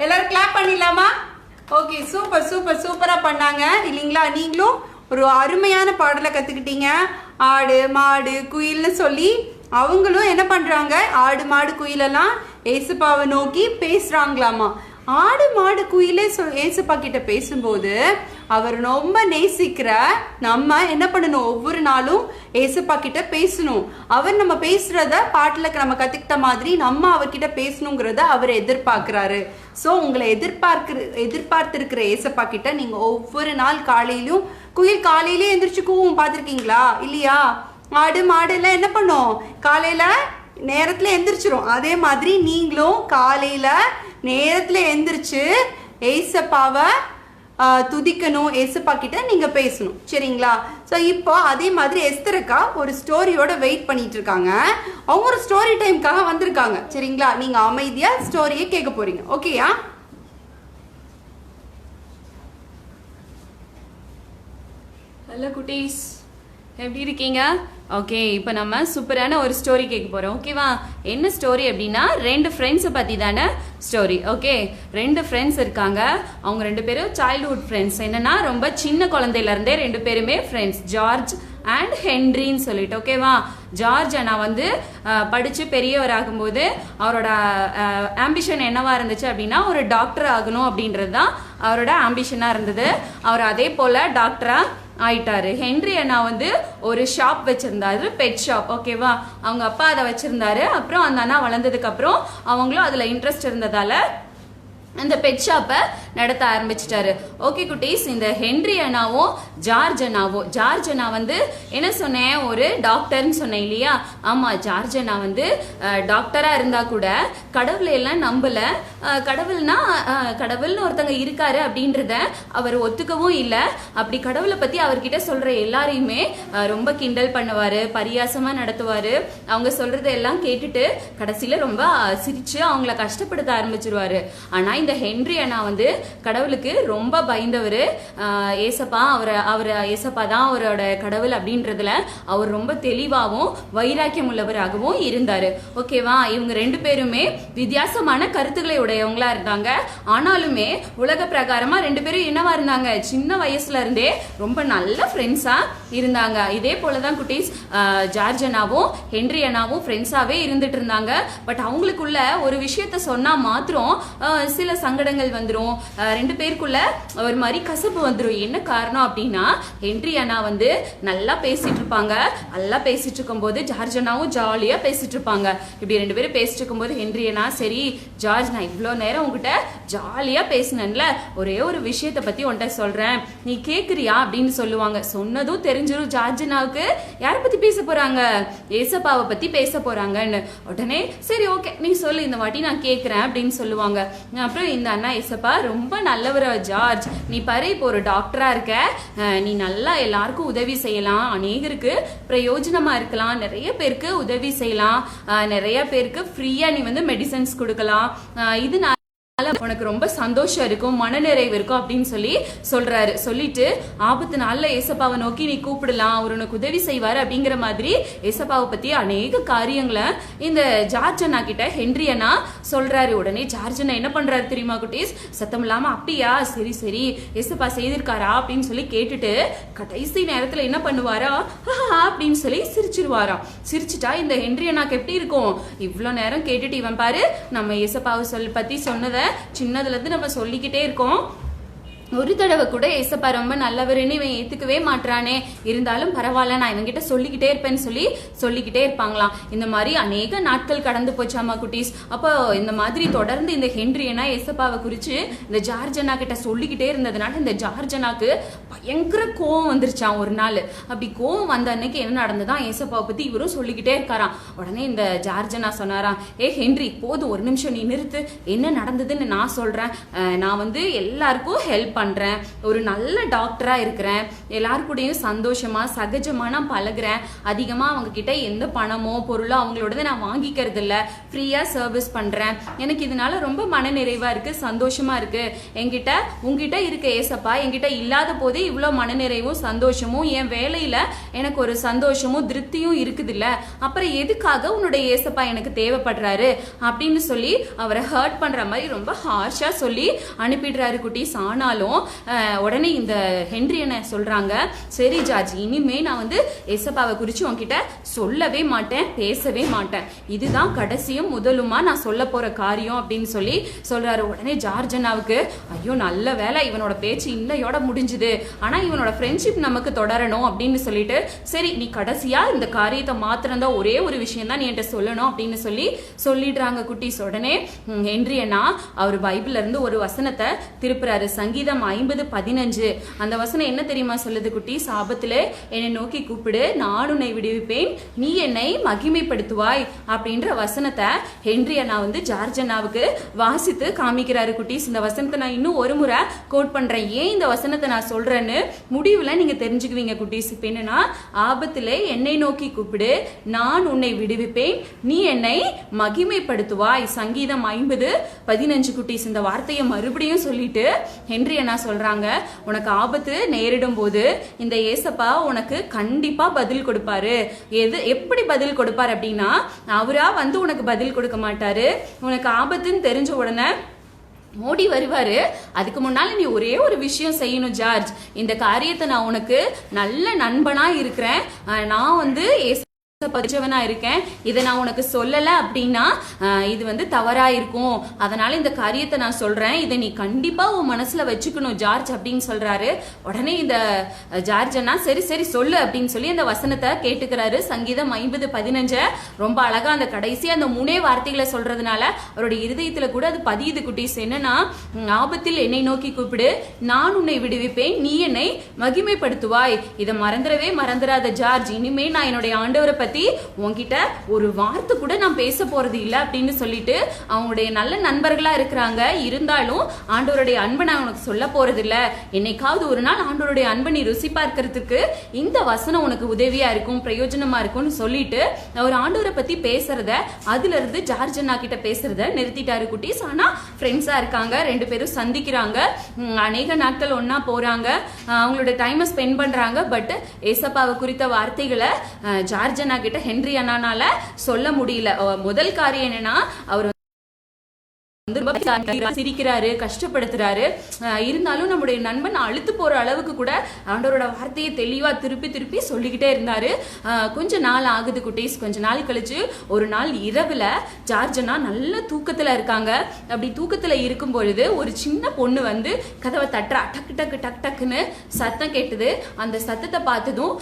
எல்லாரும் கிளாப் பண்ணிடலாமா? ஓகே, சூப்பர் சூப்பர் சூப்பரா பண்ணாங்க இல்லைங்களா? நீங்களும் ஒரு அருமையான பாடலை கத்துக்கிட்டீங்க. ஆடு மாடு குயில்னு சொல்லி அவங்களும் என்ன பண்றாங்க, ஆடு மாடு குயிலெல்லாம் ஏசுப்பாவை நோக்கி பேசுறாங்களாமா. ஆடு மாடு குயிலே ஏசுப்பா கிட்ட பேசும்போது அவர் ரொம்ப நேசிக்கிற நம்ம என்ன பண்ணணும், ஒவ்வொரு நாளும் ஏசுப்பா கிட்ட பேசணும். அவர் நம்ம பேசுறத பாட்டுல நம்ம கத்துக்கிட்ட மாதிரி நம்ம அவர்கிட்ட பேசணுங்கிறத அவர் எதிர்பார்க்கிறாரு. ஸோ உங்களை எதிர்பார்த்திருக்கிற ஏசப்பா கிட்ட நீங்க ஒவ்வொரு நாள் காலையிலும், குயில் காலையிலே எந்திரிச்சு கூவும் பார்த்துருக்கீங்களா இல்லையா? ஆடு மாடு எல்லாம் என்ன பண்ணும், காலையில நேரத்துல எந்திரிச்சிரும். அதே மாதிரி நீங்களும் காலையில நேரத்துல எந்திரிச்சு ஏசப்பாவை துதிக்கணும், ஏசப்பா கிட்ட நீங்க பேசணும். சரிங்களா? ஸோ இப்போ அதே மாதிரி எஸ்தரக்கா ஒரு ஸ்டோரியோட வெயிட் பண்ணிட்டு இருக்காங்க. அவங்க ஒரு ஸ்டோரி டைம்காக வந்திருக்காங்க. சரிங்களா? நீங்க அமைதியா ஸ்டோரியை கேட்க போறீங்க. ஓகேயா? ஹலோ குட்டீஸ், எப்படி இருக்கீங்க? ஓகே, இப்போ நம்ம சூப்பரான ஒரு ஸ்டோரி கேட்க போகிறோம். ஓகேவா? என்ன ஸ்டோரி அப்படின்னா 2 ஃப்ரெண்ட்ஸை பற்றி தானே ஸ்டோரி. ஓகே, 2 ஃப்ரெண்ட்ஸ் இருக்காங்க. அவங்க 2 பேரும் சைல்ட்ஹுட் ஃப்ரெண்ட்ஸ். என்னன்னா ரொம்ப சின்ன குழந்தையிலேருந்தே 2 பேருமே ஃப்ரெண்ட்ஸ், ஜார்ஜ் அண்ட் ஹென்ரின்னு சொல்லிட்டு. ஓகேவா? ஜார்ஜ் அண்ணா வந்து படித்து பெரியவர் ஆகும்போது அவரோட ஆம்பிஷன் என்னவா இருந்துச்சு அப்படின்னா ஒரு டாக்டர் ஆகணும் அப்படின்றது தான் அவரோட ஆம்பிஷனாக இருந்தது. அவர் அதே போல் டாக்டராக ஆயிட்டாரு. ஹென்றி அண்ணா வந்து ஒரு ஷாப் வச்சிருந்தாரு, பெட் ஷாப். ஓகேவா? அவங்க அப்பா அதை வச்சிருந்தாரு. அப்புறம் அந்த அண்ணா வளர்ந்ததுக்கு அப்புறம் அவங்களும் அதுல இன்ட்ரெஸ்ட் இருந்ததால அந்த பெட் ஷாப்பை நடத்த ஆரம்பிச்சிட்டாரு. ஓகே குட்டீஸ், இந்த ஹென்றி அண்ணாவும் ஜார்ஜ் அண்ணா வந்து என்ன சொன்னேன், ஒரு டாக்டர்னு சொன்னேன் இல்லையா? ஆமா, ஜார்ஜ் அண்ணா வந்து டாக்டரா இருந்தா கூட கடவுளை எல்லாம் நம்பல. கடவுள்னு ஒருத்தங்க இருக்காரு அப்படின்றத அவர் ஒத்துக்கவும் இல்லை. அப்படி கடவுளை பத்தி அவர்கிட்ட சொல்ற எல்லாரையுமே ரொம்ப கிண்டல் பண்ணுவாரு, பரியாசமா நடத்துவாரு. அவங்க சொல்றதை எல்லாம் கேட்டுட்டு கடைசியில ரொம்ப சிரிச்சு அவங்கள கஷ்டப்படுத்த ஆரம்பிச்சிருவாரு. ஆனா இந்த ஹென்றி அண்ணா வந்து கடவுளுக்கு ரொம்ப பயந்தவர். ஏசப்பா ஏசப்பா தான் அவரோட கடவுள் அப்படின்றதுல அவர் ரொம்ப தெளிவாகவும் வைராக்கியம் உள்ளவராகவும் இருந்தாரு. ஓகேவா? இவங்க 2 பேருமே வித்தியாசமான கருத்துக்களை உடையவங்களா இருந்தாங்க. ஆனாலுமே உலக பிரகாரமா 2 பேரும் என்னவா இருந்தாங்க, சின்ன வயசுல இருந்தே ரொம்ப நல்ல ஃப்ரெண்ட்ஸா இருந்தாங்க. இதே போலதான் குட்டீஸ் ஜார்ஜ் அண்ணாவும் ஹென்றி அண்ணாவும் ஃப்ரெண்ட்ஸாவே இருந்துட்டு இருந்தாங்க. பட் அவங்களுக்குள்ள ஒரு விஷயத்த சொன்னா மாத்திரம் சில சங்கடங்கள் வந்துடும், 2 பேருக்குள்ள ஒரு மாதிரி கசப்பு வந்துடும். என்ன காரணம் அப்படின்னா ஹென்றி அண்ணா வந்து நல்லா பேசிட்டு இருப்பாங்க. நல்லா பேசிட்டு இருக்கும்போது ஜார்ஜ் அண்ணாவும் ஜாலியா பேசிட்டு இருப்பாங்க. இப்படி 2 பேரும் பேசிட்டு இருக்கும்போது ஹென்றி அண்ணா, சரி ஜார்ஜ், நான் இவ்வளோ நேரம் உங்ககிட்ட ஜாலியா பேசினேன்ல, ஒரே ஒரு விஷயத்த பத்தி உன்கிட்ட சொல்றேன், நீ கேக்குறியா அப்படின்னு சொல்லுவாங்க. சொன்னதும் தெரிஞ்சிடும் ஜார்ஜ் அண்ணாவுக்கு யாரை பத்தி பேச போறாங்க, ஏசப்பாவை பத்தி பேச போறாங்கன்னு. உடனே சரி ஓகே நீ சொல்லு, இந்த வாட்டி நான் கேட்கிறேன் அப்படின்னு சொல்லுவாங்க. அப்புறம் இந்த அண்ணா, ஏசப்பா ரொம்ப நல்லவர் ஜார்ஜ், நீ பாரு இப்போ ஒரு டாக்டரா இருக்க, நீ நல்லா எல்லாருக்கும் உதவி செய்யலாம், அநேகருக்கு பிரயோஜனமா இருக்கலாம், நிறைய பேருக்கு உதவி செய்யலாம், நிறைய பேருக்கு ஃப்ரீயா நீ வந்து மெடிசன்ஸ் கொடுக்கலாம், இது உனக்கு ரொம்ப சந்தோஷம் இருக்கும், மனநிறைவு இருக்கும் அப்படின்னு சொல்றாரு. சொல்லிட்டு ஆபத்து நாள்ல ஏசப்பாவை நோக்கி நீ கூப்பிடலாம், அவர் உனக்கு உதவி செய்வாரு அப்படிங்கிற மாதிரி ஏசப்பாவை பத்தி அநேக காரியங்களை இந்த ஜார்ஜ் அண்ணா கிட்ட ஹென்றி அண்ணா சொல்றாரு. உடனே ஜார்ஜ் அண்ணா என்ன பண்றாரு தெரியுமா குட்டீஸ்? சத்தம் இல்லாம அப்படியா, சரி சரி ஏசப்பா செய்திருக்காரா அப்படின்னு சொல்லி கேட்டுட்டு கடைசி நேரத்துல என்ன பண்ணுவாரா அப்படின்னு சொல்லி சிரிச்சிருவாராம். சிரிச்சுட்டா இந்த ஹென்றி அண்ணாக்கு எப்படி இருக்கும், இவ்வளவு நேரம் கேட்டுட்டு இவன் பாரு நம்ம ஏசப்பாவை பத்தி சொன்னதை சின்னதுல இருந்து நம்ம சொல்லிக்கிட்டே இருக்கோம், ஒரு தடவை கூட ஏசப்பா ரொம்ப நல்லவருன்னு இவன் ஏத்துக்கவே மாட்டானே, இருந்தாலும் பரவாயில்ல நான் இவங்கிட்ட சொல்லிக்கிட்டே இருப்பேன்னு சொல்லிக்கிட்டே இருப்பாங்களாம். இந்த மாதிரி அநேக நாட்கள் கடந்து போச்சாமா குட்டீஸ். அப்போ இந்த மாதிரி தொடர்ந்து இந்த ஹென்றி அண்ணா ஏசப்பாவை குறிச்சு இந்த ஜார்ஜ் அண்ணா கிட்ட சொல்லிக்கிட்டே இருந்ததுனால இந்த ஜார்ஜ் அண்ணாக்கு பயங்கர கோவம் வந்துருச்சான் ஒரு நாள். அப்படி கோவம் வந்த அன்னைக்கு என்ன நடந்ததான், ஏசப்பாவை பத்தி இவரும் சொல்லிக்கிட்டே இருக்காராம். உடனே இந்த ஜார்ஜ் அண்ணா சொன்னாராம், ஹென்றி போதும், ஒரு நிமிஷம் நீ நிறுத்து, என்ன நடந்ததுன்னு நான் சொல்றேன். நான் வந்து எல்லாருக்கும் ஹெல்ப் பண்றேன், ஒரு நல்ல டாக்டரா இருக்கிறேன், எல்லாருக்கூடையும் சந்தோஷமா சகஜமா நான் பழகுறேன், அதிகமா அவங்க கிட்ட எந்த பணமோ பொருளோ அவங்களோட நான் வாங்கிக்கிறது இல்ல, ஃப்ரீயா சர்வீஸ் பண்றேன், எனக்கு இதனால ரொம்ப மன நிறைவா இருக்கு, சந்தோஷமா இருக்கு. உங்ககிட்ட இருக்க ஏசப்பா என்கிட்ட இல்லாத போதே இவ்வளவு மனநிறைவும் சந்தோஷமும், என் வேலையில எனக்கு ஒரு சந்தோஷமும் திருப்தியும் இருக்குது இல்ல, அப்புறம் எதுக்காக உன்னுடைய ஏசப்பா எனக்கு தேவைப்படுறாரு அப்படின்னு சொல்லி அவரை ஹர்ட் பண்ற மாதிரி ரொம்ப ஹார்ஷா சொல்லி அனுப்பிடுறாரு குட்டீஸ். ஆனாலும் உடனே இந்த ஹென்றி என்ன சொல்றாங்க, சரி ஜார்ஜ், இனிமே நான் வந்து ஏசப்பாவை குறிச்சு உன்கிட்ட சொல்லவே மாட்டேன், பேசவே மாட்டேன், இதுதான் கடைசியும் முதலுமா நான் சொல்ல போற காரியம் அப்படின்னு சொல்றாரு. உடனே ஜார்ஜ் அண்ணாவுக்கு ஐயோ நல்ல வேலை, இவனோட பேச்சு இன்னையோட முடிஞ்சுது, ஆனா இவனோட ஃப்ரெண்ட்ஷிப் நமக்கு தொடரணும் அப்படின்னு சொல்லிட்டு, சரி நீ கடைசியா இந்த காரியத்தை மாத்திரம் தான், ஒரே ஒரு விஷயம் தான் நீ என்கிட்ட சொல்லணும் அப்படின்னு சொல்லிடுறாங்க குட்டீஸ். உடனே ஹென்றி அண்ணா அவர் பைபிள்ல இருந்து ஒரு வசனத்தை திருப்புறாரு. சங்கீதம் சங்கீதம் 50:15 அந்த வசனம் என்ன தெரியுமா சொல்லுது குட்டீஸ்? ஆபத்திலே என்னை நோக்கி கூப்பிடு, நான் உன்னை விடுவிப்பேன், நீ என்னை மகிமைப்படுத்துவாய் அப்படின்ற வசனத்தை ஹென்றி அண்ணா வந்து ஜார்ஜ் அண்ணாவுக்கு வாசித்து காமிக்கிறாரு குட்டீஸ். இந்த வசனத்தை நான் இன்னும் ஒரு முறை கோட் பண்றேன். ஏன் இந்த வசனத்தை நான் சொல்றேன்னு முடிவுல நீங்க தெரிஞ்சுக்குவீங்க குட்டீஸ். இப்ப என்னன்னா, ஆபத்திலே என்னை நோக்கி கூப்பிடு, நான் உன்னை விடுவிப்பேன், நீ என்னை மகிமைப்படுத்துவாய். சங்கீதம் 50:15 குட்டீஸ். இந்த வார்த்தையை மறுபடியும் சொல்லிட்டு ஹென்றி அண்ணா சொல்றாங்க, உனக்கு ஆபத்து நேரிடும் போது இந்த ஏசப்பா உனக்கு கண்டிப்பா பதில் கொடுப்பாரு. எப்படி பதில் கொடுப்பாரு அப்படின்னா, அவரா வந்து உனக்கு பதில் கொடுக்க மாட்டாரு. உனக்கு ஆபத்துன்னு தெரிஞ்ச உடனே ஓடி வருவாரு. அதுக்கு முன்னால நீ ஒரே ஒரு விஷயம் செய்யணும் ஜார்ஜ், இந்த காரியத்தை நான் உனக்கு நல்ல நண்பனா இருக்கிறேன், நான் வந்து படிச்சவனா இருக்கேன், இதை நான் உனக்கு சொல்லல அப்படின்னா இது வந்து தவறா இருக்கும், அதனால இந்த காரியத்தை நான் சொல்றேன், இதை நீ கண்டிப்பா உன் மனசுல வச்சுக்கணும் ஜார்ஜ் அப்படின்னு சொல்றாரு. உடனே இந்த ஜார்ஜ் அண்ணா சரி சரி சொல்லு அப்படின்னு சொல்லி அந்த வசனத்தை கேட்டுக்கிறாரு. சங்கீதம் 50:15 ரொம்ப அழகா அந்த கடைசி அந்த 3 வார்த்தைகளை சொல்றதுனால அவருடைய இருதயத்துல கூட அது பதியுது குட்டீஸ். என்னன்னா, ஆபத்தில் என்னை நோக்கி கூப்பிடு, நான் உன்னை விடுவிப்பேன், நீ என்னை மகிமைப்படுத்துவாய். இதை மறந்துடாத ஜார்ஜ், இனிமே நான் என்னுடைய ஆண்டவரை பத்தி உன்கிட்ட ஒரு வார்த்தை கூட நான் பேச போறது இல்ல அப்படின்னு சொல்லிட்டு அவங்களுடைய நல்ல நண்பர்களா இருக்கிறாங்க. இருந்தாலும் ஆண்டவருடைய அன்பை நான் உனக்கு சொல்ல போறது இல்ல, என்னைக்காவது ஒரு நாள் ஆண்டவருடைய அன்பை நீ ருசி பார்க்கறதுக்கு இந்த வசனம் உனக்கு உதவியா இருக்கும், பிரயோஜனமா இருக்கும்னு சொல்லிட்டு அவர் ஆண்டவரை பத்தி பேசுறத அதுல இருந்து ஜார்ஜ் அண்ணா கிட்ட பேசுறத நிறுத்திட்டாரு குட்டீஸ். ஆனா ஃப்ரெண்ட்ஸா இருக்காங்க, 2 பேரும் சந்திக்கிறாங்க, அநேக நாட்கள் ஒன்னா போறாங்க, அவங்களோட டைமை ஸ்பெண்ட் பண்றாங்க. பட் ஏசப்பாவை குறித்த வார்த்தைகளை ஜார்ஜ் அண்ணா கிட்ட ஹென்றி அண்ணானால சொல்ல முடியல. முதல் காரியம் என்னன்னா, அவர் சிரிக்கிறாரு, கஷ்டப்படுத்துறாரு. இருந்தாலும் நம்முடைய நண்பன் அழுத்து போற அளவுக்கு கூட ஆண்டவரோட வார்த்தையை தெளிவா திருப்பி சொல்லிக்கிட்டே இருந்தாரு. கொஞ்ச நாள் ஆகுது குட்டீஸ். கொஞ்ச நாள் கழிச்சு ஒரு நாள் இரவுல ஜார்ஜ் அண்ணா நல்ல தூக்கத்துல இருக்காங்க. அப்படி தூக்கத்துல இருக்கும் பொழுது ஒரு சின்ன பொண்ணு வந்து கதவை தட்டுறா. டக்கு டக்கு டக் டக்குன்னு சத்தம் கேட்டுது. அந்த சத்தத்தை பார்த்ததும்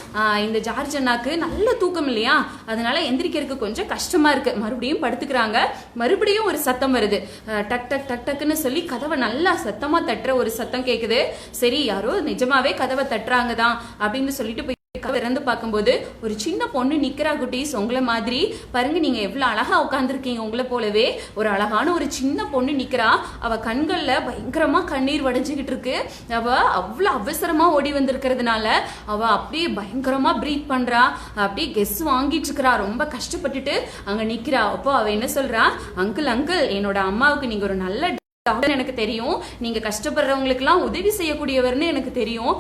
இந்த ஜார்ஜ் அண்ணாக்கு நல்ல தூக்கம் இல்லையா, அதனால எந்திரிக்கிறதுக்கு கொஞ்சம் கஷ்டமா இருக்கு. மறுபடியும் படுத்துக்கிறாங்க. மறுபடியும் ஒரு சத்தம் வருது. டக் டக் டக் டக்குன்னு சொல்லி கதவை நல்லா சத்தமா தட்டுற ஒரு சத்தம் கேக்குது. சரி, யாரோ நிஜமாவே கதவை தட்டுறாங்கதான் அப்படின்னு சொல்லிட்டு போய் திறந்து பார்க்கும்போது ஒரு சின்ன பொண்ணு நிக்கிறா குட்டீஸ். உங்களை மாதிரி பாருங்க, நீங்க எவ்வளவு அழகா உட்காந்துருக்கீங்க, உங்களை போலவே ஒரு அழகான ஒரு சின்ன பொண்ணு நிக்கிறா. அவ கண்கள்ல பயங்கரமா கண்ணீர் வடைஞ்சுக்கிட்டு இருக்கு. அவ அவ்வளவு அவசரமா ஓடி வந்திருக்கிறதுனால அவ அப்படியே பயங்கரமா பிரீத் பண்றா, அப்படியே கெஸ் வாங்கிட்டு இருக்கிறா, ரொம்ப கஷ்டப்பட்டுட்டு அங்க நிக்கிறா. அப்போ அவ என்ன சொல்றா, அங்கிள் அங்கிள், என்னோட அம்மாவுக்கு நீங்க ஒரு நல்ல டாக்டர் எனக்கு தெரியும், நீங்க கஷ்டப்படுறவங்களுக்கு எல்லாம் உதவி செய்யக்கூடியவர்னு எனக்கு தெரியும்,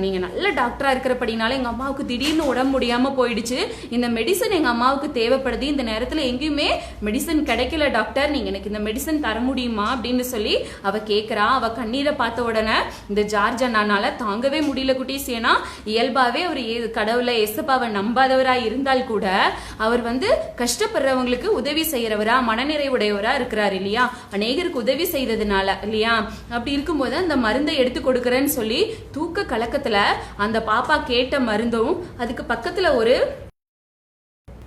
நீங்க நல்ல டாக்டரா இருக்கிறபடினால எங்க அம்மாவுக்கு திடீர்னு உடம்பு முடியாம போயிடுச்சு, இந்த மெடிசன் எங்க அம்மாவுக்கு தேவைப்படுது, இந்த நேரத்துல எங்கேயுமே மெடிசன் கிடைக்கல டாக்டர், நீங்க எனக்கு இந்த மெடிசன் தர முடியுமா அப்படின்னு சொல்லி அவ கேக்குறா. அவ கண்ணீரை பார்த்த உடனே இந்த ஜார்ஜ் அண்ணானால தாங்கவே முடியல குட்டீஸ். ஏன்னா இயல்பாவே அவர் கடவுளை ஏசப்பாவை நம்பாதவரா இருந்தால் கூட அவர் வந்து கஷ்டப்படுறவங்களுக்கு உதவி செய்யறவரா, மனநிறைவுடையவரா இருக்கிறார் இல்லையா, அநேகருக்கு உதவி செய்ததுனால இல்லையா. அப்படி இருக்கும்போது அந்த மருந்தை எடுத்து கொடுக்கறேன்னு சொல்லி தூக்க கலக்கத்துல அந்த பாப்பா கேட்ட மருந்தும் அதுக்கு பக்கத்துல ஒரு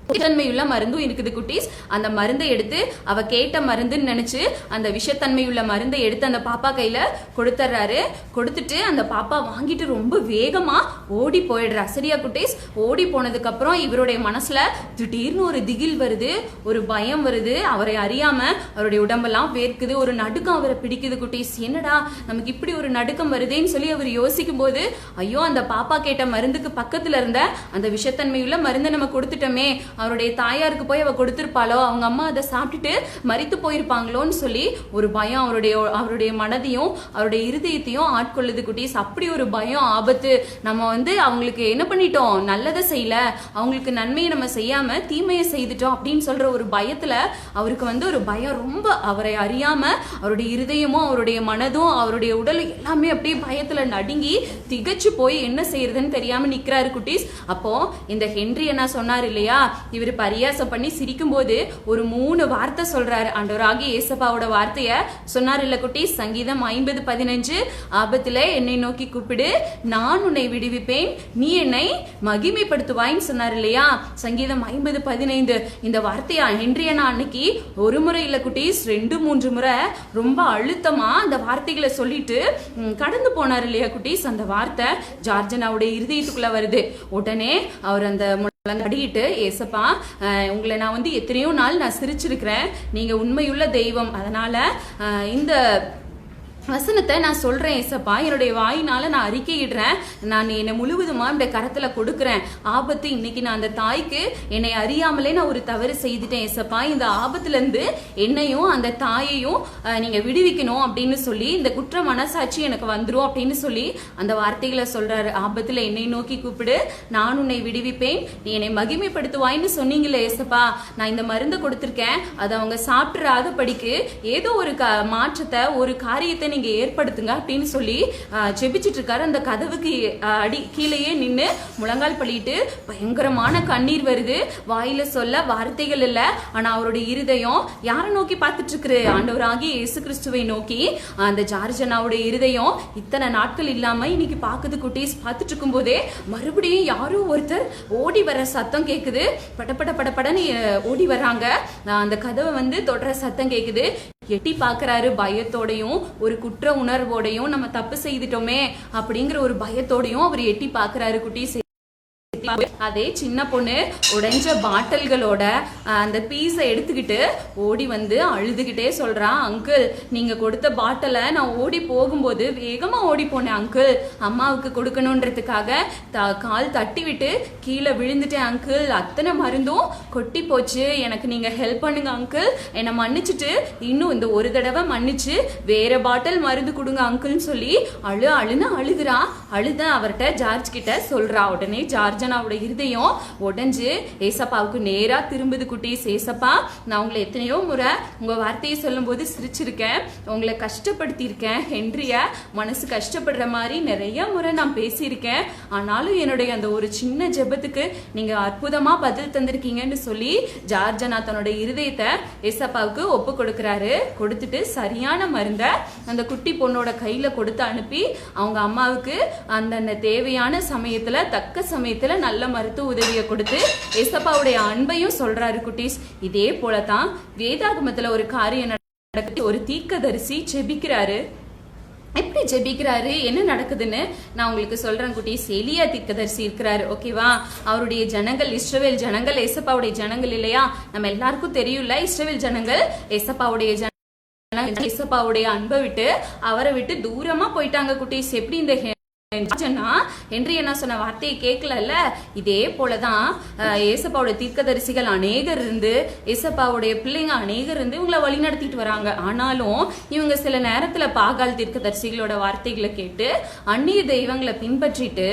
விஷத்தன்மையுள்ள மருந்தும் இருக்குது குட்டீஸ். அந்த மருந்தை எடுத்து அவ கேட்ட மருந்துன்னு நினைச்சு அந்த விஷத்தன்மையுள்ள மருந்தை எடுத்து அந்த பாப்பா கையில கொடுத்துறாரு. கொடுத்துட்டு அந்த பாப்பா வாங்கிட்டு ரொம்ப வேகமா ஓடி போயிடுறா. சரியா குட்டீஸ்? ஓடி போனதுக்கு அப்புறம் இவருடைய மனசுல திடீர்னு ஒரு திகில் வருது, ஒரு பயம் வருது. அவரை அறியாம அவருடைய உடம்பெல்லாம் வேர்க்குது, ஒரு நடுக்கம் அவரை பிடிக்குது குட்டீஸ். என்னடா நமக்கு இப்படி ஒரு நடுக்கம் வருதேன்னு சொல்லி அவர் யோசிக்கும் போது, ஐயோ அந்த பாப்பா கேட்ட மருந்துக்கு பக்கத்துல இருந்த அந்த விஷத்தன்மையுள்ள மருந்தை நம்ம கொடுத்துட்டோமே, அவருடைய தாயாருக்கு போய் அவ கொடுத்திருப்பாளோ, அவங்க அம்மா அதை சாப்பிட்டுட்டு மரித்து போயிருப்பாங்களோன்னு சொல்லி ஒரு பயம் அவருடைய மனதையும் அவருடைய இருதயத்தையும் ஆட்கொள்ளுது குட்டீஸ். அப்படி ஒரு பயம், ஆபத்து. நம்ம வந்து அவங்களுக்கு என்ன பண்ணிட்டோம், நல்லதை செய்யல, அவங்களுக்கு நன்மையை நம்ம செய்யாம தீமையை செய்துட்டோம் அப்படின்னு சொல்ற ஒரு பயத்துல அவருக்கு வந்து ஒரு பயம், ரொம்ப அவரை அறியாம அவருடைய இருதயமும் அவருடைய மனதும் அவருடைய உடல் எல்லாமே அப்படியே பயத்துல நடுங்கி திகச்சு போய் என்ன செய்யறதுன்னு தெரியாம நிக்கிறாரு குட்டீஸ். அப்போ இந்த ஹென்றி என்ன சொன்னார் இல்லையா, இவர் பரியாசம் பண்ணி சிரிக்கும் போது ஒரு 3 வார்த்தை சொல்றாரு. ஆண்டவராகிய இயேசுப்பாவோட வார்த்தைய சொன்னார் இல்ல குட்டி. சங்கீதம் 50:15 ஆபத்துல என்னை நோக்கி கூப்பிடு, நான் உன்னை விடுவிப்பேன், நீ என்னை மகிமைப்படுத்துவாயின்னு சொன்னார் இல்லையா. சங்கீதம் 50:15 இந்த வார்த்தையா ஹென்ரியனா அன்னைக்கு ஒரு முறை இல்ல குட்டீஸ் 2-3 முறை ரொம்ப அழுத்தமா அந்த வார்த்தைகளை சொல்லிட்டு கடந்து போனார் இல்லையா குட்டீஸ். அந்த வார்த்தை ஜார்ஜனாவுடைய இருதயத்துக்குள்ள வருது. உடனே அவர் அந்த அடிக்கிட்டு, ஏசப்பா உங்களை நான் வந்து எத்தனையோ நாள் நான் சிரிச்சிருக்கிறேன், நீங்க உண்மையுள்ள தெய்வம், அதனால இந்த வசனத்தை நான் சொல்றேன் ஏசப்பா, என்னுடைய வாயினால நான் அறிக்கையிடுறேன், நான் என்னை முழுவதுமா இந்த கரத்துல கொடுக்குறேன். ஆபத்து இன்னைக்கு நான் அந்த தாய்க்கு என்னை அறியாமலே நான் ஒரு தவறு செய்துட்டேன் ஏசப்பா, இந்த ஆபத்துல இருந்து என்னையும் அந்த தாயையும் நீங்க விடுவிக்கணும் அப்படின்னு சொல்லி இந்த குற்ற மனசாட்சி எனக்கு வந்துரும் அப்படின்னு சொல்லி அந்த வார்த்தைகளை சொல்றாரு. ஆபத்துல என்னை நோக்கி கூப்பிடு, நான் உன்னை விடுவிப்பேன், நீ என்னை மகிமைப்படுத்துவாயின்னு சொன்னீங்களே ஏசப்பா, நான் இந்த மருந்தை கொடுத்திருக்கேன், அதை அவங்க சாப்பிட்றாத படிக்கு ஏதோ ஒரு மாற்றத்தை ஒரு காரியத்தை நீங்க ஏற்படுத்துங்க அப்படின்னு சொல்லி ஜெபிச்சிட்டு இருக்காரு. அந்த கதவுக்கு கீழேயே நின்று முழங்கால் பண்ணிட்டு பயங்கரமான கண்ணீர் வருது. வாயில சொல்ல வார்த்தைகள் இல்ல, ஆனா அவருடைய இருதயம் யாரை நோக்கி பார்த்துட்டு இருக்கு? ஆண்டவராகிய இயேசு கிறிஸ்துவை நோக்கி. அந்த ஜார்ஜனாவுடைய இருதயம் இத்தனை நாட்கள் இல்லாம இன்னைக்கு பாக்குது குட்டீஸ். பார்த்துட்டு இருக்கும் போதே மறுபடியும் யாரோ ஒருத்தர் ஓடி வர சத்தம் கேக்குது. படப்பட படப்படன்னு ஓடி வர்றாங்க. அந்த கதவை வந்து தொடர சத்தம் கேக்குது. எட்டி பாக்குறாரு. பயத்தோடையும் ஒரு குற்ற உணர்வோடையும் நம்ம தப்பு செய்துட்டோமே அப்படிங்கிற ஒரு பயத்தோடையும் அவர் எட்டி பாக்குறாரு குட்டி. அதே சின்ன பொண்ணு உடைஞ்ச பாட்டில்களோட அந்த பீஸை எடுத்துக்கிட்டு ஓடி வந்து அழுதுகிட்டே சொல்றான், அங்கிள் நீங்க கொடுத்த பாட்டிலை நான் ஓடி போகும்போது வேகமா ஓடி போனேன் அங்கிள், அம்மாவுக்கு கொடுக்கணுன்றதுக்காக கால் தட்டி விட்டு கீழே விழுந்துட்டேன் அங்கிள், அத்தனை மருந்தும் கொட்டி போச்சு, எனக்கு நீங்க ஹெல்ப் பண்ணுங்க அங்கிள், என்னை மன்னிச்சுட்டு இன்னும் இந்த ஒரு தடவை மன்னிச்சு வேற பாட்டில் மருந்து கொடுங்க அங்கிள்னு சொல்லி அழுன்னு அழுகுறா. அழுத அவர்கிட்ட ஜார்ஜ் கிட்ட சொல்றா. உடனே ஜார்ஜனாவோட இருதயம் உடைஞ்சு ஏசப்பாவுக்கு நேரா திரும்புது குட்டீஸ். ஏசப்பா, நான் உங்களை எத்தனையோ முறை உங்க வார்த்தையை சொல்லும் போது சிரிச்சிருக்கேன், உங்களை கஷ்டப்படுத்தி இருக்கேன், ஹென்ரிய மனசு கஷ்டப்படுற மாதிரி நிறைய முறை நான் பேசியிருக்கேன், ஆனாலும் என்னுடைய அந்த ஒரு சின்ன ஜெபத்துக்கு நீங்க அற்புதமா பதில் தந்திருக்கீங்கன்னு சொல்லி ஜார்ஜனா தன்னோட இருதயத்தை ஏசப்பாவுக்கு ஒப்பு கொடுக்கிறாரு. கொடுத்துட்டு சரியான மருந்தை அந்த குட்டி பொண்ணோட கையில கொடுத்து அனுப்பி அவங்க அம்மாவுக்கு அந்த தேவையான சமயத்துல தக்க சமயத்துல நல்ல மருத்துவ உதவியை கொடுத்து ஏசப்பாவுடைய அன்பையும் சொல்றாரு குட்டீஸ். இதே போலதான் வேதாகமத்துல ஒரு காரியம் நடக்குது. ஒரு தீர்க்கதரிசி ஜெபிக்கிறாரு. எப்படி ஜெபிக்கிறாரு, என்ன நடக்குதுன்னு நான் உங்களுக்கு சொல்றேன் குட்டீஸ். எலியா தீர்க்கதரிசி இருக்கிறாரு, ஓகேவா. அவருடைய ஜனங்கள் இஸ்ரவேல் ஜனங்கள் ஏசப்பாவுடைய ஜனங்கள் இல்லையா, நம்ம எல்லாருக்கும் தெரியும்ல. இஸ்ரவேல் ஜனங்கள் ஏசப்பாவுடைய ஏசப்பாவுடைய அன்பை விட்டு அவரை விட்டு தூரமா போயிட்டாங்க குட்டீஸ். எப்படி இந்த ஹென்றி என்ன சொன்ன வார்த்தையை கேட்கல. இதே போலதான் ஏசப்பாவுடைய தீர்க்கதரிசிகள் அநேகர் இருந்து, ஏசப்பாவுடைய பிள்ளைங்க அநேகர் இருந்து இவங்களை வழி நடத்திட்டு வராங்க. ஆனாலும் இவங்க சில நேரத்துல பாகால் தீர்க்கதரிசிகளோட வார்த்தைகளை கேட்டு அந்நிய தெய்வங்களை பின்பற்றிட்டு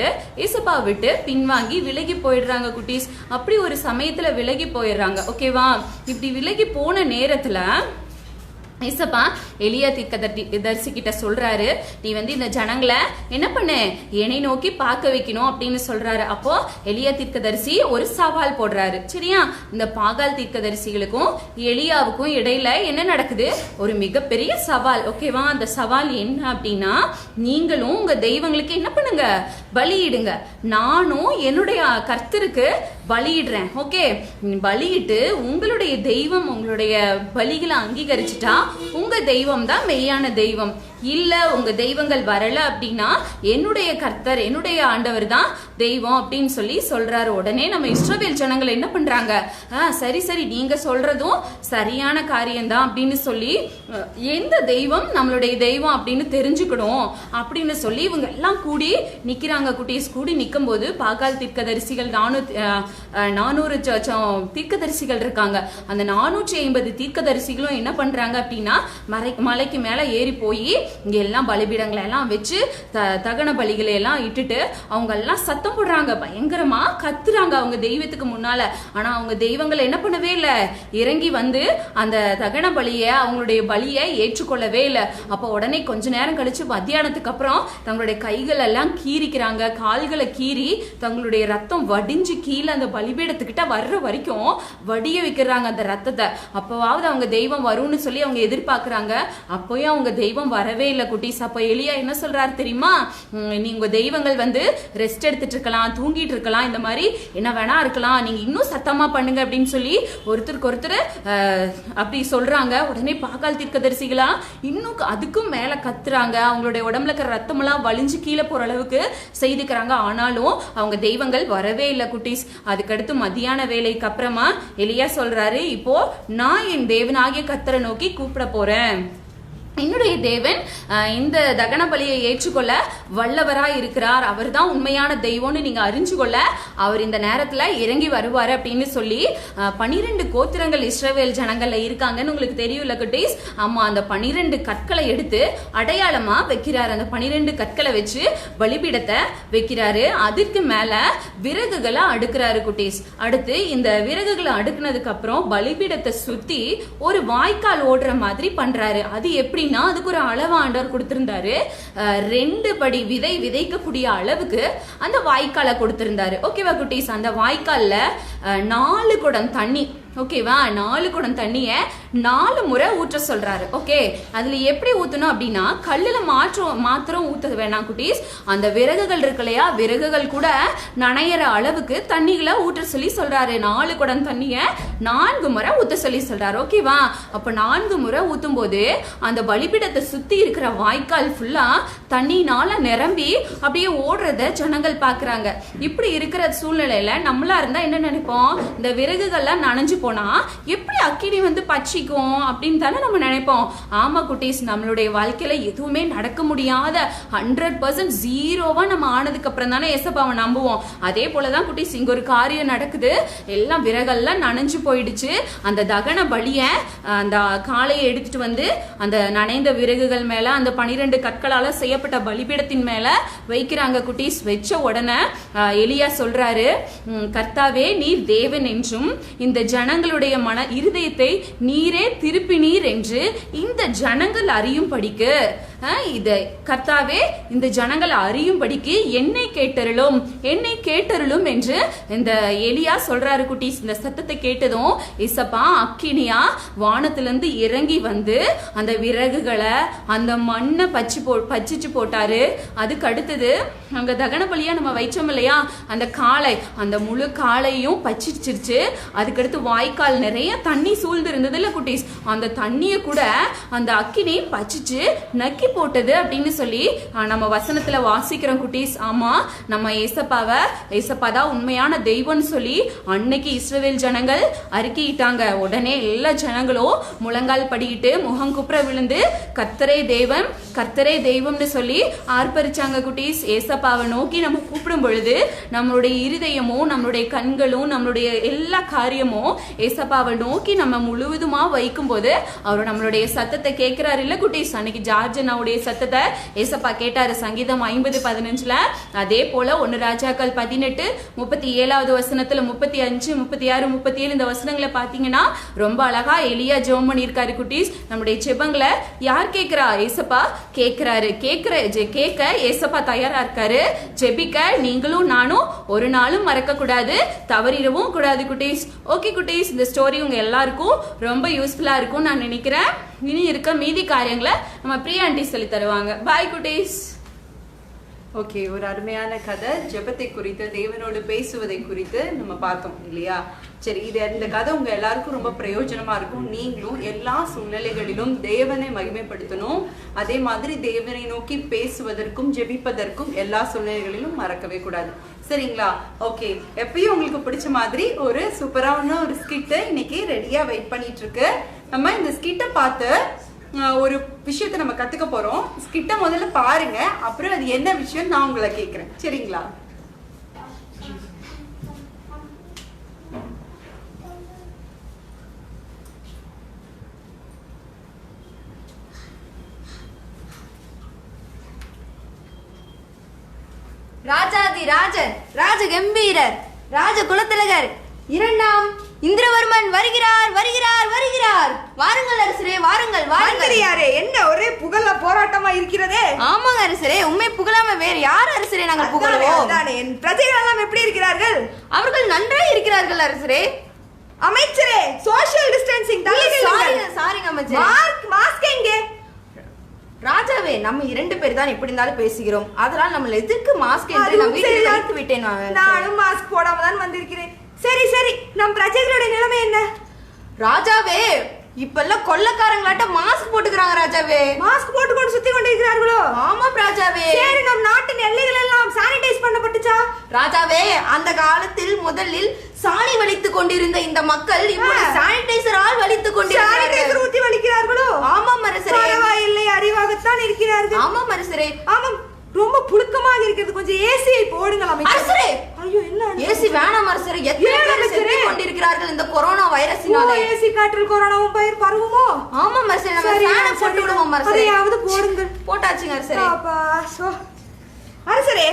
ஏசப்பாவை விட்டு பின்வாங்கி விலகி போயிடுறாங்க குட்டீஸ். அப்படி ஒரு சமயத்துல விலகி போயிடுறாங்க, ஓகேவா. இப்படி விலகி போன நேரத்துல ஏசப்பா எலியா தீர்க்கதரிசி கிட்ட சொல்றாரு, நீ வந்து இந்த ஜனங்களை என்ன பண்ணு, என்னை நோக்கி பார்க்க வைக்கணும் அப்படின்னு சொல்றாரு. அப்போ எலியா தீர்க்கதரிசி ஒரு சவால் போடுறாரு, சரியா. இந்த பாகால் தீர்க்கதரிசிகளுக்கும் எலியாவுக்கும் இடையில என்ன நடக்குது, ஒரு மிகப்பெரிய சவால், ஓகேவா. அந்த சவால் என்ன அப்படின்னா, நீங்களும் உங்க தெய்வங்களுக்கு என்ன பண்ணுங்க, பலியிடுங்க, நானும் என்னுடைய கர்த்தருக்கு பலியிடுறேன், ஓகே. பலியிட்டு உங்களுடைய தெய்வம் உங்களுடைய பலிகளை அங்கீகரிச்சுட்டா உங்க தெய்வம் தான் மெய்யான தெய்வம். இல்ல உங்க தெய்வங்கள் வரல அப்படின்னா என்னுடைய கர்த்தர் என்னுடைய ஆண்டவர் தான் தெய்வம் அப்படின்னு சொல்லி சொல்றாரு. உடனே நம்ம இஸ்ரவேல் ஜனங்கள் என்ன பண்றாங்க, சரி சரி நீங்க சொல்றதும் சரியான காரியம்தான் அப்படின்னு சொல்லி எந்த தெய்வம் நம்மளுடைய தெய்வம் அப்படின்னு தெரிஞ்சுக்கணும் அப்படின்னு சொல்லி இவங்க எல்லாம் கூடி நிக்கிறாங்க குட்டீஸ். கூடி நிற்கும் போது பாகால் தீர்க்கதரிசிகள் 400 தீர்க்கதரிசிகள் இருக்காங்க. அந்த 450 தீர்க்கதரிசிகளும் என்ன பண்றாங்க அப்படின்னா மலைக்கு மேல ஏறி போய் இங்க எல்லாம் பலிபீடங்களை எல்லாம் வச்சு தகன பலிகளை எல்லாம் இட்டுட்டு அவங்க எல்லாம் சத்தம் போடுறாங்க, பயங்கரமா கத்துறாங்க அவங்க தெய்வத்துக்கு முன்னால. ஆனா அவங்க தெய்வங்கள் என்ன பண்ணவே இல்லை, இறங்கி வந்து அந்த தகன பலிய அவங்களுடைய பலியை ஏற்றுக்கொள்ளவே இல்லை. அப்ப உடனே கொஞ்ச நேரம் கழிச்சு மத்தியானத்துக்கு அப்புறம் தங்களுடைய கைகள் எல்லாம் கீறிக்கிறாங்க, கால்களை கீறி தங்களுடைய ரத்தம் வடிஞ்சு கீழே அந்த பலிபீடத்துக்கிட்ட வர்ற வரைக்கும் வடிய வைக்கிறாங்க அந்த ரத்தத்தை. அப்பவாவது அவங்க தெய்வம் வரும்னு சொல்லி அவங்க எதிர்பார்க்கறாங்க. அப்பயும் அவங்க தெய்வம் வரவே இல்லை குட்டீஸ். அப்ப எலியா என்ன சொல்றாரு தெரியுமா, நீங்க தெய்வங்கள் வந்து ரெஸ்ட் எடுத்துட்டு இருக்கலாம், தூங்கிட்டு இருக்கலாம், இந்த மாதிரி என்ன வேணா இருக்கலாம், நீங்க இன்னும் சத்தமா பண்ணுங்க அப்படின்னு சொல்லி ஒருத்தருக்கு ஒருத்தர் அப்படி சொல்றாங்க. உடனே பாகால் தீர்க்கதரிசிகளா இன்னும் அதுக்கும் மேல கத்துறாங்க, அவங்களுடைய உடம்புல இருக்கிற ரத்தம் எல்லாம் வலிஞ்சு கீழே போற அளவுக்கு செய்துக்கிறாங்க. ஆனாலும் அவங்க தெய்வங்கள் வரவே இல்லை குட்டீஸ். அதுக்கடுத்து மத்தியான வேலைக்கு அப்புறமா எலியா சொல்றாரு, இப்போ நான் என் தேவனாகிய கர்த்தரை நோக்கி கூப்பிட போறேன். என்னுடைய தேவன் இந்த தகன பலியை ஏற்றுக்கொள்ள வல்லவராய் இருக்கிறார், அவர் தான் உண்மையான தெய்வம்னு நீங்க அறிஞ்சு கொள்ள அவர் இந்த நேரத்துல இறங்கி வருவாரு அப்படின்னு சொல்லி 12 கோத்திரங்கள் இஸ்ரவேல் ஜனங்கள்ல இருக்காங்கன்னு உங்களுக்கு தெரியும்ல குட்டீஸ். ஆமா, அந்த 12 கற்களை எடுத்து அடையாளமா வைக்கிறாரு. அந்த 12 கற்களை வச்சு பலிபீடத்தை வைக்கிறாரு. அதுக்கு மேல விறகுகளை அடுக்கிறாரு குட்டீஸ். அடுத்து இந்த விறகுகளை அடுக்குனதுக்கு அப்புறம் பலிபீடத்தை சுத்தி ஒரு வாய்க்கால் ஓடுற மாதிரி பண்றாரு. அது எப்படி, அதுக்கு ஒரு அளவு ஆண்டவர் கொடுத்திருந்தாரு. 2 படி விதை விதைக்கக்கூடிய அளவுக்கு அந்த வாய்க்காலை கொடுத்திருந்தாரு. ஓகேவா குட்டீஸ்? அந்த வாய்க்கால்ல 4 குடம் தண்ணி, ஓகேவா, 4 குடம் தண்ணிய 4 முறை ஊற்ற சொல்றாரு. ஓகே, அதுல எப்படி ஊத்தணும் அப்படின்னா கல்லுல மாத்திரம் ஊத்த வேணாம் குட்டீஸ். அந்த விறகுகள் இருக்கு இல்லையா, விறகுகள் கூட நனையிற அளவுக்கு தண்ணிகளை ஊற்ற சொல்லி சொல்றாரு. 4 குடம் தண்ணிய 4 முறை ஊத்த சொல்லி சொல்றாரு. ஓகேவா? அப்ப 4 முறை ஊத்தும் போது அந்த பலிபீடத்தை சுத்தி இருக்கிற வாய்க்கால் ஃபுல்லா தண்ணினால நிரம்பி அப்படியே ஓடுறத ஜனங்கள் பாக்குறாங்க. இப்படி இருக்கிற சூழ்நிலையில நம்மளா இருந்தா என்ன நினைப்போம், இந்த விறகுகள்லாம் நனைஞ்சு போனா எப்படி அக்கினி வந்து பச்சிக்கும் அப்படின்னு தானே நம்ம நினைப்போம். ஆமா குட்டீஸ், நம்மளுடைய வாழ்க்கையில எதுவுமே நடக்க முடியாத 100% ஜீரோவா நம்ம ஆனதுக்கு அப்புறம் தானே ஏசப்பாவை நம்புவோம். அதே போலதான் குட்டீஸ் இங்க ஒரு காரியம் நடக்குது. எல்லாம் விறகெல்லாம் நனைஞ்சு போயிடுச்சு. அந்த தகன பலிய அந்த காளையை எடுத்துட்டு வந்து அந்த நனைந்த விறகுகள் மேல அந்த 12 கற்களால செய்யப்பட்ட பலிபீடத்தின் மேல வைக்கிறாங்க குட்டீஸ். வச்ச உடனே எலியா சொல்றாரு, கர்த்தாவே நீர் தேவன் என்றும் இந்த ஜனங்களுடைய மன இருதயத்தை நீரே திருப்பினீர் என்று இந்த ஜனங்கள் அறியும்படிக்கு, இதை கர்த்தாவே இந்த ஜனங்கள் அறியும்படிக்கு என்னை கேட்டருளும் என்று இந்த எலியா சொல்றாரு குட்டீஸ். இந்த சத்தத்தை கேட்டதும் இசப்பா அக்கினியா வானத்திலிருந்து இறங்கி வந்து அந்த விறகுகளை அந்த மண்ணை பச்சிச்சு போட்டாரு. அதுக்கு அடுத்தது அங்க தகன பலியா நம்ம வைச்சோம் இல்லையா, அந்த காளை, அந்த முழு காளையும் பச்சிச்சிருச்சு. அதுக்கடுத்து வாய்க்கால் நிறைய தண்ணி சூழ்ந்து இருந்தது இல்ல குட்டீஸ், அந்த தண்ணிய கூட அந்த அக்கினி பச்சிச்சு நக்கி போட்டது அப்படின்னு சொல்லி நம்ம வசனத்துல வாசிக்கிறோம் குட்டீஸ். ஆமா, நம்ம ஏசப்பாதான் உண்மையான தெய்வம்னு சொல்லி அன்னைக்கு இஸ்ரவேல் ஜனங்கள் அறிக்கையிட்டாங்க. உடனே எல்லா ஜனங்களும் முழங்கால் படிக்கிட்டு முகம் குப்புற விழுந்து கர்த்தரே தெய்வம்னு சொல்லி ஆர்ப்பரிச்சாங்க குட்டீஸ். ஏசப்பாவை நோக்கி நம்ம கூப்பிடும் பொழுது நம்மளுடைய இருதயமும் நம்மளுடைய கண்களும் நம்மளுடைய எல்லா காரியமும் ஏசப்பாவை நோக்கி நம்ம முழுவதுமா வைக்கும் போது அவர் நம்மளுடைய சத்தத்தை கேட்கிறாரு இல்ல குட்டீஸ். அன்னைக்கு ஜார்ஜனாவுடைய சத்தத்தை ஏசப்பா கேட்டாரு சங்கீதம் 50:15. அதே போல 1 ராஜாக்கள் 18:37 வசனத்துல 35, 36, 37 இந்த வசனங்களை பாத்தீங்கன்னா ரொம்ப அழகா எலியா ஜெபம் பண்ணியிருக்காரு குட்டீஸ். நம்முடைய ஜெபங்களை யார் கேட்கிறா? ஏசப்பா கேட்கிறாரு. கேட்க ஏசப்பா தயாரா இருக்காரு. ஜெபிக்க நீங்களும் நானும் ஒரு நாளும் மறக்க கூடாது, தவறிடவும் கூடாது குட்டீஸ். ஓகே குட்டீஸ், இந்த ஸ்டோரி உங்க எல்லாருக்கும் ரொம்ப யூஸ்ஃபுல்லா இருக்கும் நான் நினைக்கிறேன். இனி இருக்க மீதி காரியங்களை நம்ம பிரியா ஆண்டி சொல்லி தருவாங்க. பாய் குட்டீஸ். ஓகே, ஒரு அருமையான கதை ஜெபத்தை குறித்து, தேவனோடு பேசுவதை குறித்து நம்ம பார்த்தோம் இல்லையா? சரி, இந்த கதை உங்க எல்லாருக்கும் ரொம்ப பிரயோஜனமா இருக்கும். நீங்களும் எல்லா சூழ்நிலைகளிலும் தேவனை மகிமைப்படுத்தணும். அதே மாதிரி தேவனை நோக்கி பேசுவதற்கும் ஜெபிப்பதற்கும் எல்லா சூழ்நிலைகளிலும் மறக்கவே கூடாது. சரிங்களா? ஓகே, எப்பயும் உங்களுக்கு பிடிச்ச மாதிரி ஒரு சூப்பரான ஒரு ஸ்கிட் இன்னைக்கு ரெடியா வெயிட் பண்ணிட்டு இருக்கு. நம்ம இந்த ஸ்கிட்டை பார்த்து ஒரு விஷயத்தை நம்ம கத்துக்க போறோம். ஸ்கிட்ட முதல்ல பாருங்க, அப்புறம் அது என்ன விஷயம் நான் உங்களை கேட்கிறேன். சரிங்களா? ராஜன், ராஜ கம்பீரர், ராஜ குலத்திலகர் இரண்டாம் இந்திரவர்மன் வருகிறார் வருகிறார் வருகிறார். வாருங்கள் அரசரே, வாருங்கள் வாருங்கள். மந்திரியாரே, என்ன ஒரே புகழ போராட்டமா இருக்கிறதே? ஆமாங்க அரசரே, உண்மை புகழாம வேறு யார் அரசரே நாங்கள் புகழுவோம்? என் பிரஜைகள் எல்லாம் எப்படி இருக்கிறார்கள்? அவர்கள் நன்றாக இருக்கிறார்கள் அரசரே. அமைச்சரே, சோஷியல் டிஸ்டன்சிங் சாரிங்க அமைச்சரே. மாஸ்க் எங்கே? ராஜாவே, நம்ம 2 பேர் தான் எப்படி இருந்தாலும் பேசுகிறோம். அதனால் நம்ம எதுக்கு மாஸ்க் என்று நான் வீட்டில் வைத்து விட்டேன். நானும் மாஸ்க் போடாம தான் வந்திருக்கிறேன். சரி சரி, நம் பிரஜைகளுடைய நிலைமை என்ன? ராஜாவே, இப்பெல்லாம் கொள்ளக்காரங்களாட்ட மாஸ்க் போட்டுக்கிறாங்க ராஜாவே. மாஸ்க் போட்டுக்கொண்டு சுத்தி கொண்டிருக்கிறார்களோ? ஆமாம் ராஜாவே. சரி, நம் நாட்டின் எல்லைகள் எல்லாம் சானிடைஸ் பண்ணப்பட்டுச்சா? ராஜாவே, அந்த காலத்தில் முதலில் சாணி வலித்துக் கொண்டிருந்த இந்த மக்கள் இப்போது சானிடைசரால் வலித்துக் கொண்டிருக்கிறார்கள். ஊத்தி வலிக்கிறார்களோ? ஆமாம் அரசரே. பரவாயில்லை, அறிவாகத்தான் இருக்கிறார்கள். ஆமாம் அரசரே. ஆமாம், ரொம்ப புழுக்கமாக இருக்கிறது. கொஞ்சம் ஏசியை போடுங்கள் அரசரே. ஐயோ, என்ன ஏசி வேணாம் அரசரே. எத்தனை பேர் செத்து கொண்டிருக்கிறார்கள் இந்த கொரோனா வைரஸினால. ஏசி காற்றில் கொரோனாவும் பயிர் பரவுமோ? ஆமாம் அரசரே, நம்ம ஃபேனை போட்டு விடுவோம் அரசரே. அதையாவது போடுங்கள். போட்டாச்சுங்க அரசரே. அரசரே,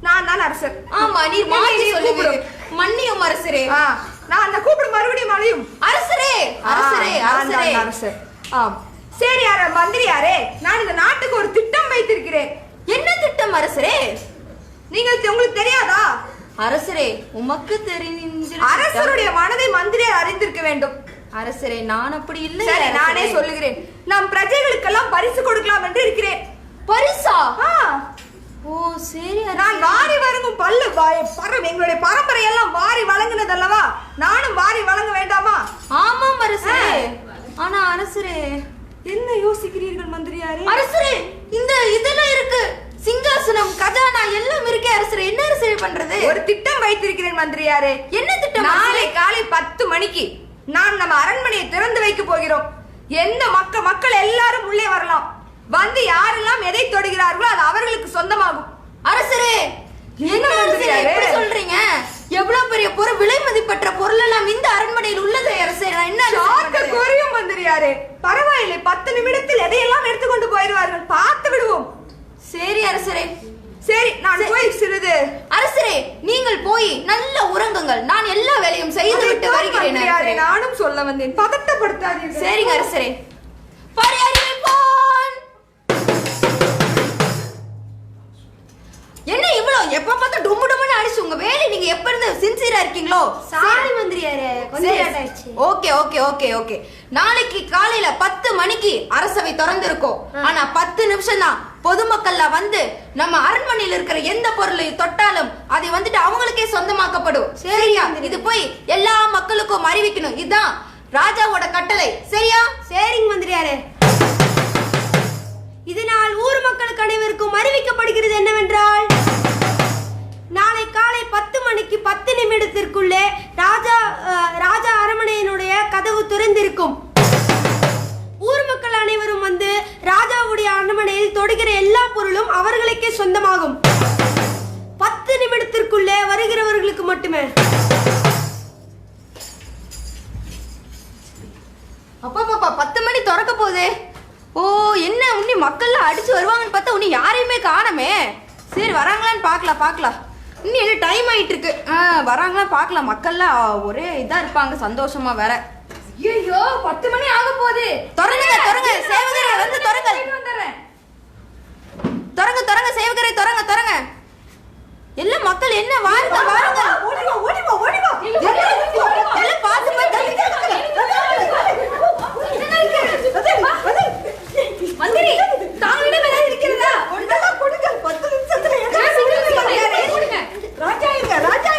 நான் தான் அரசர். ஆமா, நீ மாற்றி சொல்லுங்க. மன்னியும் அரசரே. நான் அந்த கூப்பிடும் மறுபடியும் அழையும். அரசரே அரசரே அரசரே. அரசர். ஆம். சரி மந்திரியாரே, நான் இந்த நாட்டுக்கு ஒரு திட்டம் வைத்திருக்கிறேன். என்ன திட்டம் அரசரே? உங்களுக்கு தெரியாதா? அரசரே, உமக்கு தெரிஞ்ச அரசருடைய மனதை மந்திரியார் அறிந்திருக்க வேண்டும். அரசரே, நான் அப்படி இல்லை. சரி, நானே சொல்லுகிறேன். நாம் பிரஜைகளுக்கெல்லாம் பரிசு கொடுக்கலாம் என்று இருக்கிறேன். பரிசா? ஓ சரி. நான் வாரி வழங்கும் எங்களுடைய பரம்பரை எல்லாம் வாரி வழங்கினது அல்லவா? நானும் வாரி வழங்க வேண்டாமா? ஆமாம் அரசரே. ஆனா அரசரே, என்ன யோசிக்கிறீர்கள் மந்திரியாரே? அரசரே, இந்த இதெல்லாம் இருக்கு, சிங்காசனம், கஜானா எல்லாம் இருக்கே அரசரே. என்ன அரசரே பண்றது? ஒரு திட்டம் வைத்திருக்கிறேன் மந்திரியாரே. என்ன திட்டம்? நாளை காலை 10 மணிக்கு நாம் நம்ம அரண்மனையை திறந்து வைக்க போகிறோம். எந்த மக்கள் எல்லாரும் உள்ளே வரலாம். வந்து யாரெல்லாம் எதை தொடுகிறார்களோ அது அவர்களுக்கு சொந்தமாகும். அரசரே, என்ன எப்படி சொல்றீங்க? எவ்வளவு பெரிய பொருள், விலை மதிப்பற்ற பொருள் எல்லாம் இந்த அரண்மனையில் உள்ளது அரசே. என்ன குறையும் மந்திரியாரே? பரவாயில்லை, 10 நிமிடத்தில் எதையெல்லாம் எடுத்துக்கொண்டு போயிடுவார்கள். பார்த்து விடுவோம். சரி அரசரே. சரி, நான் போய் சிறிது. அரசரே, நீங்கள் போய் நல்ல உறங்குங்கள். நான் எல்லா வேலையும் செய்து விட்டு வருகிறேன். நானும் சொல்ல வந்தேன், பதட்டப்படுத்தாதீர்கள். சரிங்க அரசரே. என்ன இவ்வளவு எப்ப பார்த்தா டும்மு டும்முன்னு அடிச்சு உங்க வேலை நீங்க எப்ப இருந்து சின்சியரா இருக்கீங்களோ? சாரி மந்திரியாரே, கொஞ்சம் லேட் ஆயிடுச்சு. Okay okay okay okay. நாளைக்கு காலையில 10 மணிக்கு அரசவை திறந்து இருக்கும். ஆனா 10 நிமிஷம் தான். பொதுமக்கள்ல வந்து நம்ம அரண்மனையில் இருக்கிற எந்த பொருளையும் தொட்டாலும் அதை வந்துட்டு அவங்களுக்கே சொந்தமாக்கப்படும். சரியா? இது போய் எல்லா மக்களுக்கும் அறிவிக்கணும். இதுதான் ராஜாவோட கட்டளை. சரியா? சரிங்க மந்திரியாரே. இதனால் ஊர் மக்களுக்கு அனைவருக்கும் அறிவிக்கப்படுகிறது என்னவென்றால், நாளை காலை 10 மணிக்கு 10 நிமிடத்திற்குள்ளே ராஜா அரண்மனையினுடைய கதவு திறந்திருக்கும். ஊர் மக்கள் அனைவரும் வந்து ராஜாவுடைய அரண்மனையில் தொடுகிற எல்லா பொருளும் அவர்களுக்கே சொந்தமாகும். 10 நிமிடத்திற்குள்ளே வருகிறவர்களுக்கு மட்டுமே. அப்பா 10 மணி திறக்க போகுது. ஓ, என்ன உன்னி மக்கள்லாம் அடிச்சு வருவாங்கன்னு பார்த்தா உன்னி யாரையுமே காணமே. சரி, வராங்களான்னு பார்க்கலாம். இன்னும் என்ன டைம் ஆயிட்டு இருக்கு. வராங்களான்னு பார்க்கலாம். மக்கள்லாம் ஒரே இதா இருப்பாங்க, சந்தோஷமா வேற. ஐயோ, 10 மணி ஆக போகுது. தொடங்க சேவகரே, வந்து தொடங்க. தொடங்க சேவகரே, தொடங்க. எல்லா மக்கள் என்ன வாருங்க. ஓடிவா. எல்லாம் பார்த்து மந்திரி, தாங்களிடம் ஏதாவது இருக்கிறதா? ஒன்றெல்லாம் கொடுங்க. 10 நிமிஷத்துல ராஜா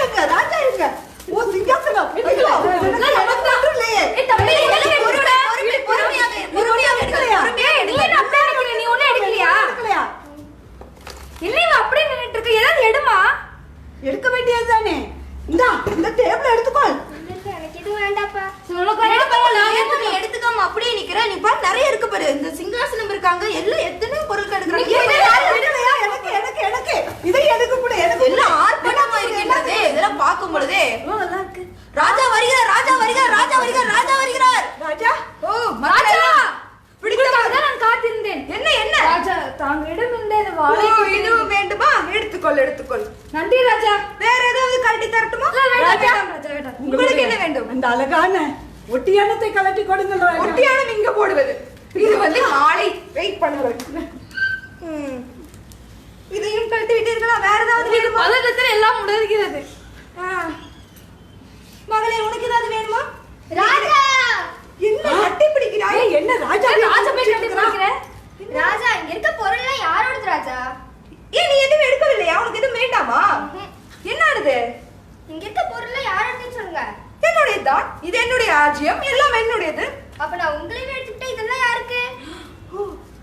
எங்க? ஓ, சிங்காசனம். ஐயோ, நமக்கு இல்லையே. தம்பி, பொறுமையாக எடுக்கலையா? நீ ஒண்ணு எடுக்கலையா? இல்லையா, அப்படியே நின்னுட்டு இருக்க. ஏதாவது எடுமா. எடுக்க வேண்டியதுதானே. இந்த டேபிள் எடுத்துக்கோள். எனக்கு இது வேண்டாப்பா. எடுத்துக்காம அப்படியே நிக்கிற. நீ பாரு, நிறைய இருக்கு பாரு. இந்த சிங்காசனம் இருக்காங்க, எல்லாம் எத்தனை பொருட்கள் எடுக்கிறாங்க. எனக்கு இதை எடுக்க கூட எல்லாம் ஆர்ப்பட்டமா இருக்கின்றது. இதெல்லாம் பார்க்கும் பொழுதே ராஜா வருகிறார். ராஜா, ஓ ராஜா, பிடித்தவா தான் நான் காத்திருந்தேன். என்ன என்ன ராஜா தாங்களிடம் இருந்த இந்த வாளை இதுவும் வேண்டுமா? எடுத்துக்கொள் எடுத்துக்கொள். நன்றி ராஜா. வேற ஏதாவது கழட்டி தரட்டுமா? உங்களுக்கு என்ன வேண்டும்? அந்த அழகான ஒட்டியானத்தை கலட்டி கொடுங்கள் ராஜா. ஒட்டியானம் இங்க போடுவது. இது மாலை வெயிட் பண்ணுவது. இதையும் கழட்டி விட்டீர்களா? வேற ஏதாவது வேணுமா? பதட்டத்தில் எல்லாம் உணர்கிறது. மகளே உனக்கு ஏதாவது வேணுமா? ராஜா என்ன கட்டி பிடிக்கிறாய்? என்ன ராஜா ராஜா போய் கட்டி பிடிக்கிறேன். ராஜா இங்க இருக்க பொருள்லாம் யாரோடது ராஜா? ஏன் நீ எதுவும் எடுக்கவில்லையா? உனக்கு எதுவும் வேண்டாமா? என்னது? இங்க இருக்க பொருள்லாம் யாரோடதுன்னு சொல்லுங்க. என்னுடையதுதான். இது என்னுடைய ராஜ்யம், எல்லாம் என்னுடையது. அப்ப நான் உங்களையும் எடுத்துக்கிட்டேன். இதெல்லாம் யாருக்கு?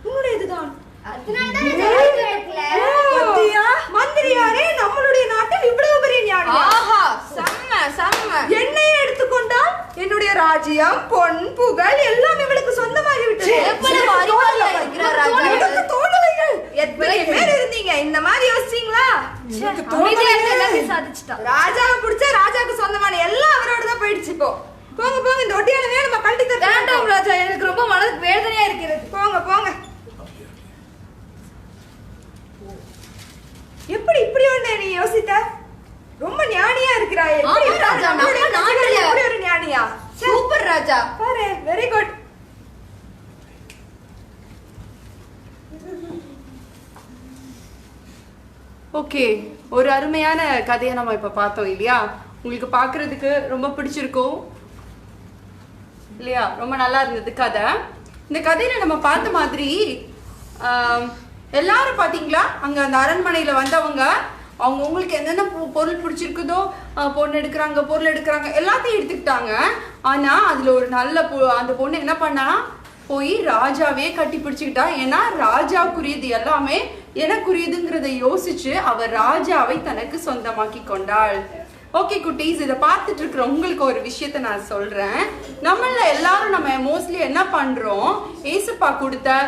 உன்னுடையதுதான். அதனாலதான் ராஜா எடுக்கல. மந்திரியாரே, நம்மளுடைய நாட்டில் இவ்வளவு பெரிய ஞானியா? ஆஹா செம்ம செம்ம. என்னையே எடுத்துக்கொண்டால் என்னுடைய ராஜ்யம், பொன், புகழ் எல்லாம் இவளுக்கு சொந்தமாகி விட்டது. எவ்வளவு அறிவாளியா இருக்கிற ராஜா. எனக்கு தோணலைகள். எத்தனை பேர் இருந்தீங்க? இந்த மாதிரி யோசிச்சீங்களா? அமைதியா இருந்து எல்லாத்தையும் சாதிச்சுட்டா. ராஜாவை பிடிச்சா ராஜாவுக்கு சொந்தமான எல்லாம் அவரோட தான் போயிடுச்சு. இப்போ போங்க போங்க. இந்த ஒட்டியான வேணுமா? கழட்டி தரேன். வேண்டாம் ராஜா, எனக்கு ரொம்ப மனதுக்கு வேதனையா இருக்கிறது. போங்க போங்க. எப்படி இப்படி ஒண்ணு நீ யோசித்த? ரொம்ப ஞானியா இருக்கிறாய். எப்படி ஆமா ராஜா, நம்ம நம்மளுடைய நாட்டுல எப்படி ஒரு ஞானியா? சூப்பர் ராஜா. பாரு, வெரி குட். ஓகே, ஒரு அருமையான கதையை நம்ம இப்ப பார்த்தோம் இல்லையா? உங்களுக்கு பார்க்கிறதுக்கு ரொம்ப பிடிச்சிருக்கும் இல்லையா? ரொம்ப நல்லா இருந்தது கதை. இந்த கதையில நம்ம பார்த்த மாதிரி எல்லாரும் பாத்தீங்களா, அங்க அந்த அரண்மனையில வந்தவங்க அவங்களுக்கு என்னென்ன பொருள் பிடிச்சிருக்குதோ, பொண்ணு எடுக்கிறாங்க, பொருள் எடுக்கிறாங்க, எல்லாத்தையும் எடுத்துக்கிட்டாங்க. ஆனா அதுல ஒரு நல்ல அந்த பொண்ணு என்ன பண்ணா, போய் ராஜாவே கட்டி பிடிச்சுக்கிட்டா. ஏன்னா ராஜாக்குரியது எல்லாமே எனக்குரியதுங்கிறத யோசிச்சு அவர் ராஜாவை தனக்கு சொந்தமாக்கி கொண்டாள். ஓகே குட்டீஸ், இதை பார்த்துட்டு இருக்கிற உங்களுக்கு ஒரு விஷயத்த நான் சொல்றேன். நம்மள எல்லாரும் நம்ம மோஸ்ட்லி என்ன பண்றோம், ஏசப்பா கொடுத்த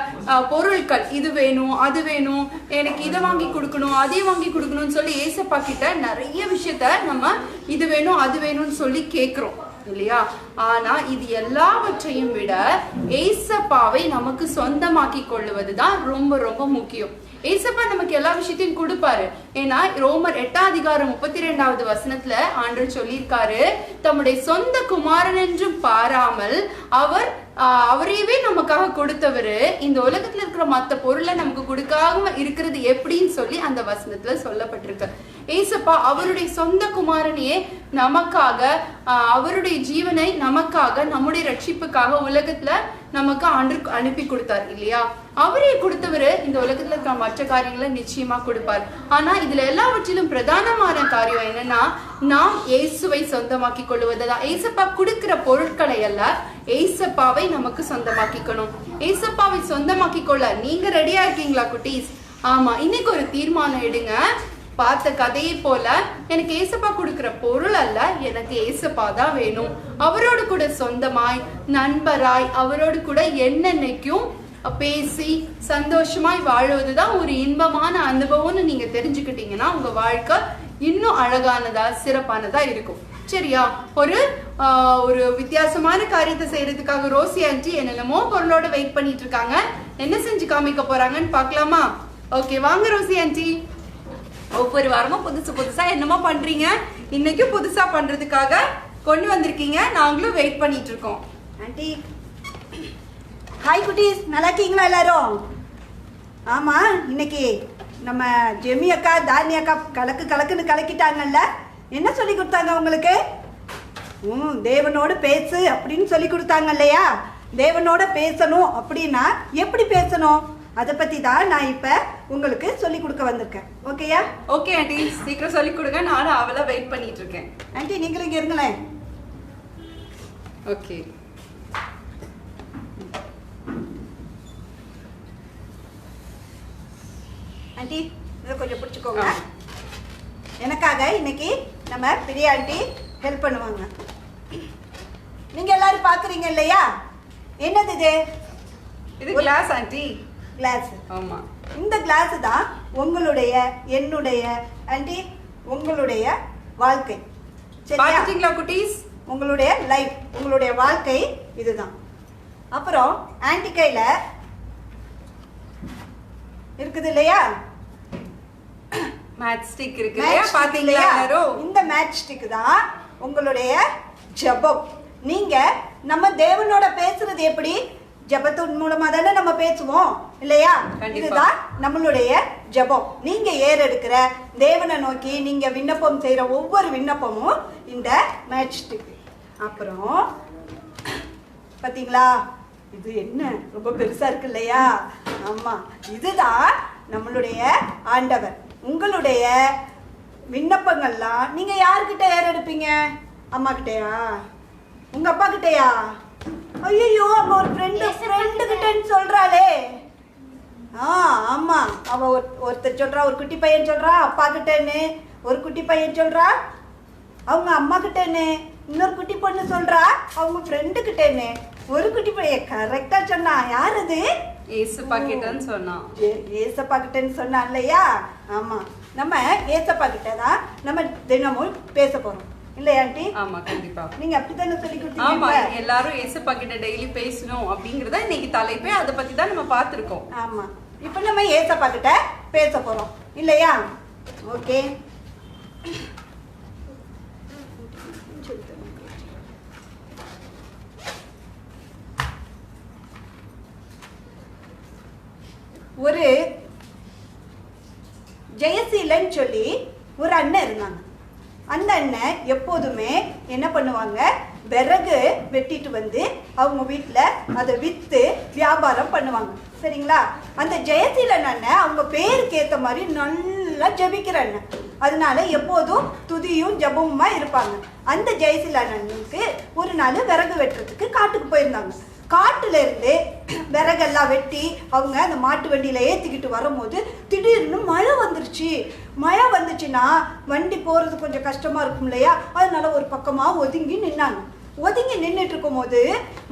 பொருட்கள், இது வேணும் அது வேணும், எனக்கு இதை வாங்கி கொடுக்கணும் அதை வாங்கி கொடுக்கணும்னு சொல்லி ஏசப்பா கிட்ட நிறைய விஷயத்த நம்ம இது வேணும் அது வேணும்னு சொல்லி கேட்கிறோம் இல்லையா? ஆனா இது எல்லாவற்றையும் விட ஏசப்பாவை நமக்கு சொந்தமாக்கி கொள்ளுவதுதான் ரொம்ப ரொம்ப முக்கியம். ஏசப்பா நமக்கு எல்லா விஷயத்தையும் கொடுப்பாரு. ஏன்னா ரோமர் 8:32 ஆண்டவர் சொல்லியிருக்காரு, தம்முடைய சொந்த குமாரன் என்றும் பாராமல் அவரையவே நமக்காக கொடுத்தவரு இந்த உலகத்துல இருக்கிற மத்த பொருளை நமக்கு கொடுக்காம இருக்கிறது எப்படின்னு சொல்லி அந்த வசனத்துல சொல்லப்பட்டிருக்கு. ஏசப்பா அவருடைய சொந்த குமாரனையே நமக்காக, அவருடைய ஜீவனை நமக்காக, நம்முடைய ரட்சிப்புக்காக உலகத்துல நமக்கு அனுப்பி கொடுத்தார் இல்லையா? அவரே கொடுத்தவரு இந்த உலகத்துல இருக்கிற மற்ற காரியங்களை நிச்சயமா கொடுப்பார். ஆனா இதுல எல்லாவற்றிலும் பிரதானமான காரியம் என்னன்னா, நாம் இயேசுவை சொந்தமாக்கி கொள்வதுதான். ஏசப்பா கொடுக்கிற பொருட்களை அல்ல, ஏசப்பாவை நமக்கு சொந்தமாக்கிக்கணும். ஏசப்பாவை சொந்தமாக்கி கொள்ள நீங்க ரெடியா இருக்கீங்களா குட்டீஸ்? ஆமா, இன்னைக்கு ஒரு தீர்மானம் எடுங்க. பார்த்த கதையை போல எனக்கு ஏசப்பா கொடுக்கிற பொருள் அல்ல, எனக்கு ஏசப்பா தான் வேணும். அவரோடு கூட சொந்தமாய், நண்பராய், அவரோடு கூட என்னென்னைக்கும் பேசி சந்தோஷமாய் வாழ்வதுதான் ஒரு இன்பமான அனுபவம்னு நீங்க தெரிஞ்சுக்கிட்டீங்கன்னா உங்க வாழ்க்கை இன்னும் அழகானதா சிறப்பானதா இருக்கும். சரியா? ஒரு வித்தியாசமான காரியத்தை செய்யறதுக்காக ரோசி ஆண்டி என்னென்னமோ பொருளோட வெயிட் பண்ணிட்டு இருக்காங்க. என்ன செஞ்சு காமிக்க போறாங்கன்னு பாக்கலாமா? ஓகே, வாங்க ரோசி ஆண்டி. ஒவ்வொரு வாரமும் புதுசு புதுசா என்னமோ பண்றீங்க. இன்னைக்கும் புதுசா பண்றதுக்காக கொண்டு வந்திருக்கீங்க. நாங்களும் வெயிட் பண்ணிட்டு இருக்கோம். ஆண்டி, ஹாய் குட்டீஸ், நல்லா இருக்கீங்களா எல்லாரும்? ஆமா, இன்னைக்கு நம்ம ஜெமி அக்கா, தாரணி அக்கா கலக்குன்னு கலக்கிட்டாங்கல்ல. என்ன சொல்லி கொடுத்தாங்க உங்களுக்கு? தேவனோடு பேசு அப்படின்னு சொல்லி கொடுத்தாங்க இல்லையா? தேவனோட பேசணும் அப்படின்னா எப்படி பேசணும், அதை பத்தி தான் நான் இப்ப உங்களுக்கு சொல்லி கொடுக்க வந்திருக்கேன். ஓகேயா? ஓகே ஆண்டி, சீக்கிரம் சொல்லி கொடுங்க. நானும் அவளை வெயிட் பண்ணிட்டு இருக்கேன். ஆண்டி, நீங்களும் இங்க இருங்களேன். ஓகே, ஆண்டி இதை கொஞ்சம் பிடிச்சிக்கோங்க. எனக்காக இன்னைக்கு நம்ம பெரிய ஆண்டி ஹெல்ப் பண்ணுவாங்க. நீங்க எல்லாரும் பாக்குறீங்க இல்லையா? என்னது இது? இது கிளாஸ் ஆண்டி. கிளாஸ். ஆமா, இந்த கிளாஸ் தான் உங்களுடைய, என்னுடைய ஆண்டி, உங்களுடைய வாழ்க்கை. சரியா? பாத்தீங்களா குட்டீஸ்? உங்களுடைய லைஃப், உங்களுடைய வாழ்க்கை இதுதான். அப்புறம் ஆண்டி கையில இருக்குது இல்லையா? மேட்ச் ஸ்டிக் இருக்கு இல்லையா? Matchstick பாத்தீங்களா இல்லையா? எல்லாரும்? இந்த மேட்ச் ஸ்டிக் தான் உங்களுடைய ஜெபம். நீங்க நம்ம தேவனோட பேசுறது எப்படி? ஜெபத்தின் மூலமா தானே நம்ம பேசுவோம் இல்லையா? கண்டிப்பா. இதுதான் நம்மளுடைய ஜெபம். நீங்க ஏறெடுக்கிற தேவனை நோக்கி நீங்க விண்ணப்பம் செய்யற ஒவ்வொரு விண்ணப்பமும் இந்த மேட்ச் ஸ்டிக். அப்புறம் பாத்தீங்களா, இது என்ன ரொம்ப பெருசா இருக்கு இல்லையா? ஆமா, இதுதான் நம்மளுடைய ஆண்டவர். உங்களுடைய விண்ணப்பங்கள்லாம் நீங்க யார்கிட்ட ஏறெடுப்பீங்க? அம்மா கிட்டயா? உங்க அப்பா கிட்டயா? ஐயோ, அங்க ஒரு ஃப்ரெண்டு கிட்டன்னு சொல்றாளே. ஆமா, அவ ஒருத்தர் சொல்றா, ஒரு குட்டி பையன் சொல்றா அப்பா கிட்டன்னு, ஒரு குட்டி பையன் சொல்றா அவங்க அம்மா கிட்டன்னு, இன்னொரு குட்டி பொண்ணு சொல்றா அவங்க ஃப்ரெண்டு கிட்டன்னு. ஒரு குட்டி பையன் கரெக்டா சொன்னா. யார் அது? ஏசப்பா கிட்டன்னு சொன்னான். ஏசப்பா கிட்டன்னு சொன்னா இல்லையா? ஆமா, நம்ம ஏசப்பா கிட்ட தான் நம்ம தினமும் பேச போறோம் இல்லையா ஆண்டி? ஆமா, கண்டிப்பா. நீங்க அப்படித்தானே சொல்லி ஆமா, கொடுத்தீங்க. எல்லாரும் ஏசப்பா கிட்ட டெய்லி பேசணும் அப்படிங்கறத இன்னைக்கு தலைப்பே. அதை பத்தி தான் நம்ம பார்த்திருக்கோம். ஆமா, இப்ப நம்ம ஏசப்பா கிட்ட பேச போறோம் இல்லையா? ஓகே. ஒரு ஜெயசீலன்னு சொல்லி ஒரு அண்ணன் இருந்தாங்க. அந்த அண்ணன் எப்போதுமே என்ன பண்ணுவாங்க, விறகு வெட்டிட்டு வந்து அவங்க வீட்டில் அதை விற்று வியாபாரம் பண்ணுவாங்க. சரிங்களா? அந்த ஜெயசீலன் அண்ணன் அவங்க பேருக்கு ஏற்ற மாதிரி நல்லா ஜெபிக்கிற அண்ணன். அதனால எப்போதும் துதியும் ஜபமுமா இருப்பாங்க. அந்த ஜெயசீலன் அண்ணனுக்கு ஒரு நாள் விறகு வெட்டுறதுக்கு காட்டுக்கு போயிருந்தாங்க. காட்டுல இருந்து விறகெல்லாம் வெட்டி அவங்க அந்த மாட்டு வண்டியில ஏத்திக்கிட்டு வரும்போது திடீர்னு மழை வந்துருச்சு. மழை வந்துச்சுன்னா வண்டி போறது கொஞ்சம் கஷ்டமா இருக்கும் இல்லையா? அதனால ஒரு பக்கமா ஒதுங்கி நின்னாங்க. ஒதுங்கி நின்றுட்டு இருக்கும் போது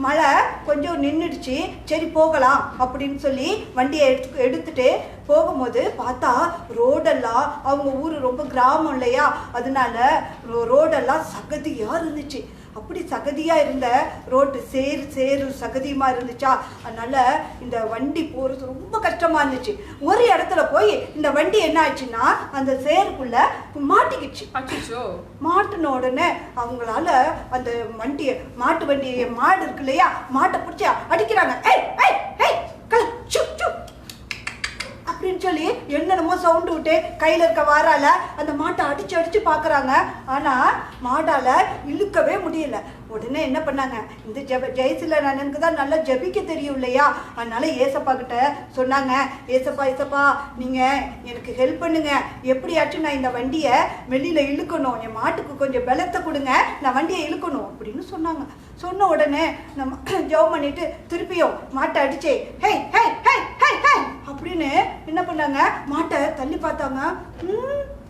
மழை கொஞ்சம் நின்றுடுச்சு. சரி போகலாம் அப்படின்னு சொல்லி வண்டியை எடுத்துட்டு போகும்போது பார்த்தா ரோடெல்லாம், அவங்க ஊர் ரொம்ப கிராமம் இல்லையா, அதனால ரோடெல்லாம் சகதியா இருந்துச்சு. அப்படி சகதியா இருந்த ரோட்டு சேரு சகதியுமா இருந்துச்சா, அதனால இந்த வண்டி போறது ரொம்ப கஷ்டமா இருந்துச்சு. ஒரு இடத்துல போய் இந்த வண்டி என்ன ஆச்சுன்னா அந்த சேருக்குள்ள மாட்டிக்கிச்சு. மாட்டின உடனே அவங்களால அந்த வண்டியை, மாட்டு வண்டியை, மாடு இருக்கு இல்லையா, மாட்டை பிடிச்சி அடிக்கிறாங்க. அப்படின்னு சொல்லி என்னென்னமோ சவுண்டு விட்டு கையில் இருக்க வாரால அந்த மாட்டை அடிச்சு அடிச்சு பார்க்குறாங்க. ஆனால் மாடால இழுக்கவே முடியல. உடனே என்ன பண்ணாங்க, இந்த ஜெயசீலன் அண்ணனுக்கு தான் நல்லா ஜபிக்க தெரியும் இல்லையா, அதனால ஏசப்பா கிட்ட சொன்னாங்க, ஏசப்பா நீங்கள் எனக்கு ஹெல்ப் பண்ணுங்க, எப்படியாச்சும் நான் இந்த வண்டியை வெளியில் இழுக்கணும், என் மாட்டுக்கு கொஞ்சம் பலத்தை கொடுங்க, நான் வண்டியை இழுக்கணும் அப்படின்னு சொன்னாங்க. சொன்ன உடனே நம்ம ஜெபம் பண்ணிட்டு திருப்பியும் மாட்டை அடிச்சே ஹே ஹே ஹே ஹே ஹே அப்படின்னு என்ன பண்ணாங்க, மாட்டை தள்ளி பார்த்தாங்க.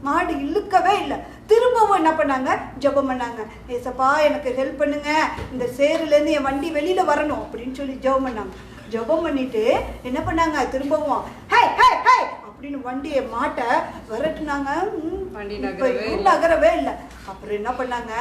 மாடு இழுக்கவே இல்லை. திரும்பவும் என்ன பண்ணாங்க, ஜெபம் பண்ணாங்க. ஏசப்பா எனக்கு ஹெல்ப் பண்ணுங்க, இந்த சேருலேருந்து என் வண்டி வெளியில வரணும் அப்படின்னு சொல்லி ஜெபம் பண்ணாங்க. ஜெபம் பண்ணிட்டு என்ன பண்ணாங்க, திரும்பவும் ஹே ஹே ஹே அப்படின்னு வண்டியை மாட்டை விரட்டுனாங்க. நகரவே இல்லை. அப்புறம் என்ன பண்ணாங்க,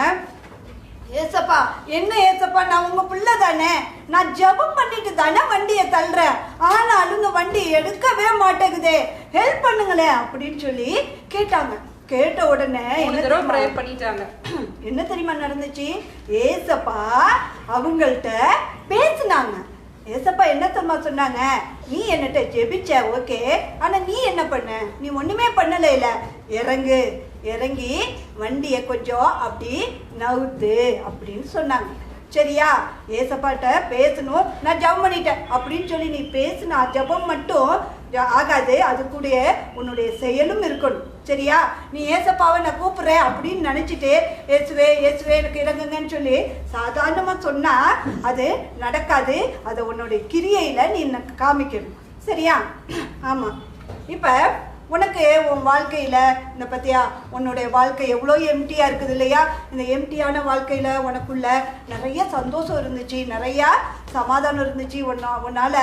ஏசப்பா என்ன ஏசப்பா, நான் உங்க பிள்ளை தானே, நான் ஜெபம் பண்ணிட்டு தானே வண்டியை தள்ளுறேன், ஆனாலும் இந்த வண்டி எடுக்கவே மாட்டேங்குதே, ஹெல்ப் பண்ணுங்களேன் அப்படின்னு சொல்லி கேட்டாங்க. கேட்ட உடனே என்ன தெரியுமா நடந்துச்சு, ஏசப்பா அவங்கள்ட்ட பேசினாங்க. ஏசப்பா என்ன தெரியுமா சொன்னாங்க, நீ என்னட்ட ஜெபிச்ச ஓகே, ஆனா நீ என்ன பண்ண, நீ ஒண்ணுமே பண்ணல, இறங்கி வண்டியை கொஞ்சம் அப்படி நவுத்து அப்படின்னு சொன்னாங்க. சரியா, ஏசப்பாட்ட பேசணும், நான் ஜெபம் பண்ணிட்டேன் அப்படின்னு சொல்லி நீ பேசுனா ஜெபம் மட்டும் ஆகாது, அது கூட உன்னுடைய செயலும் இருக்கணும். சரியா, நீ ஏசப்பாவை நான் கூப்பிடுறேன் அப்படின்னு நினைச்சிட்டு ஏசுவே எனக்கு இறங்குங்கன்னு சொல்லி சாதாரணமா சொன்னா அது நடக்காது, அதை உன்னுடைய கிரியையில நீ காமிக்கணும். சரியா? ஆமா. இப்ப உனக்கு உன் வாழ்க்கையில் இந்த பற்றியா உன்னுடைய வாழ்க்கை எவ்வளோ எம்டியாக இருக்குது இல்லையா? இந்த எம்டியான வாழ்க்கையில் உனக்குள்ள நிறைய சந்தோஷம் இருந்துச்சு, நிறையா சமாதானம் இருந்துச்சு. உன்னால்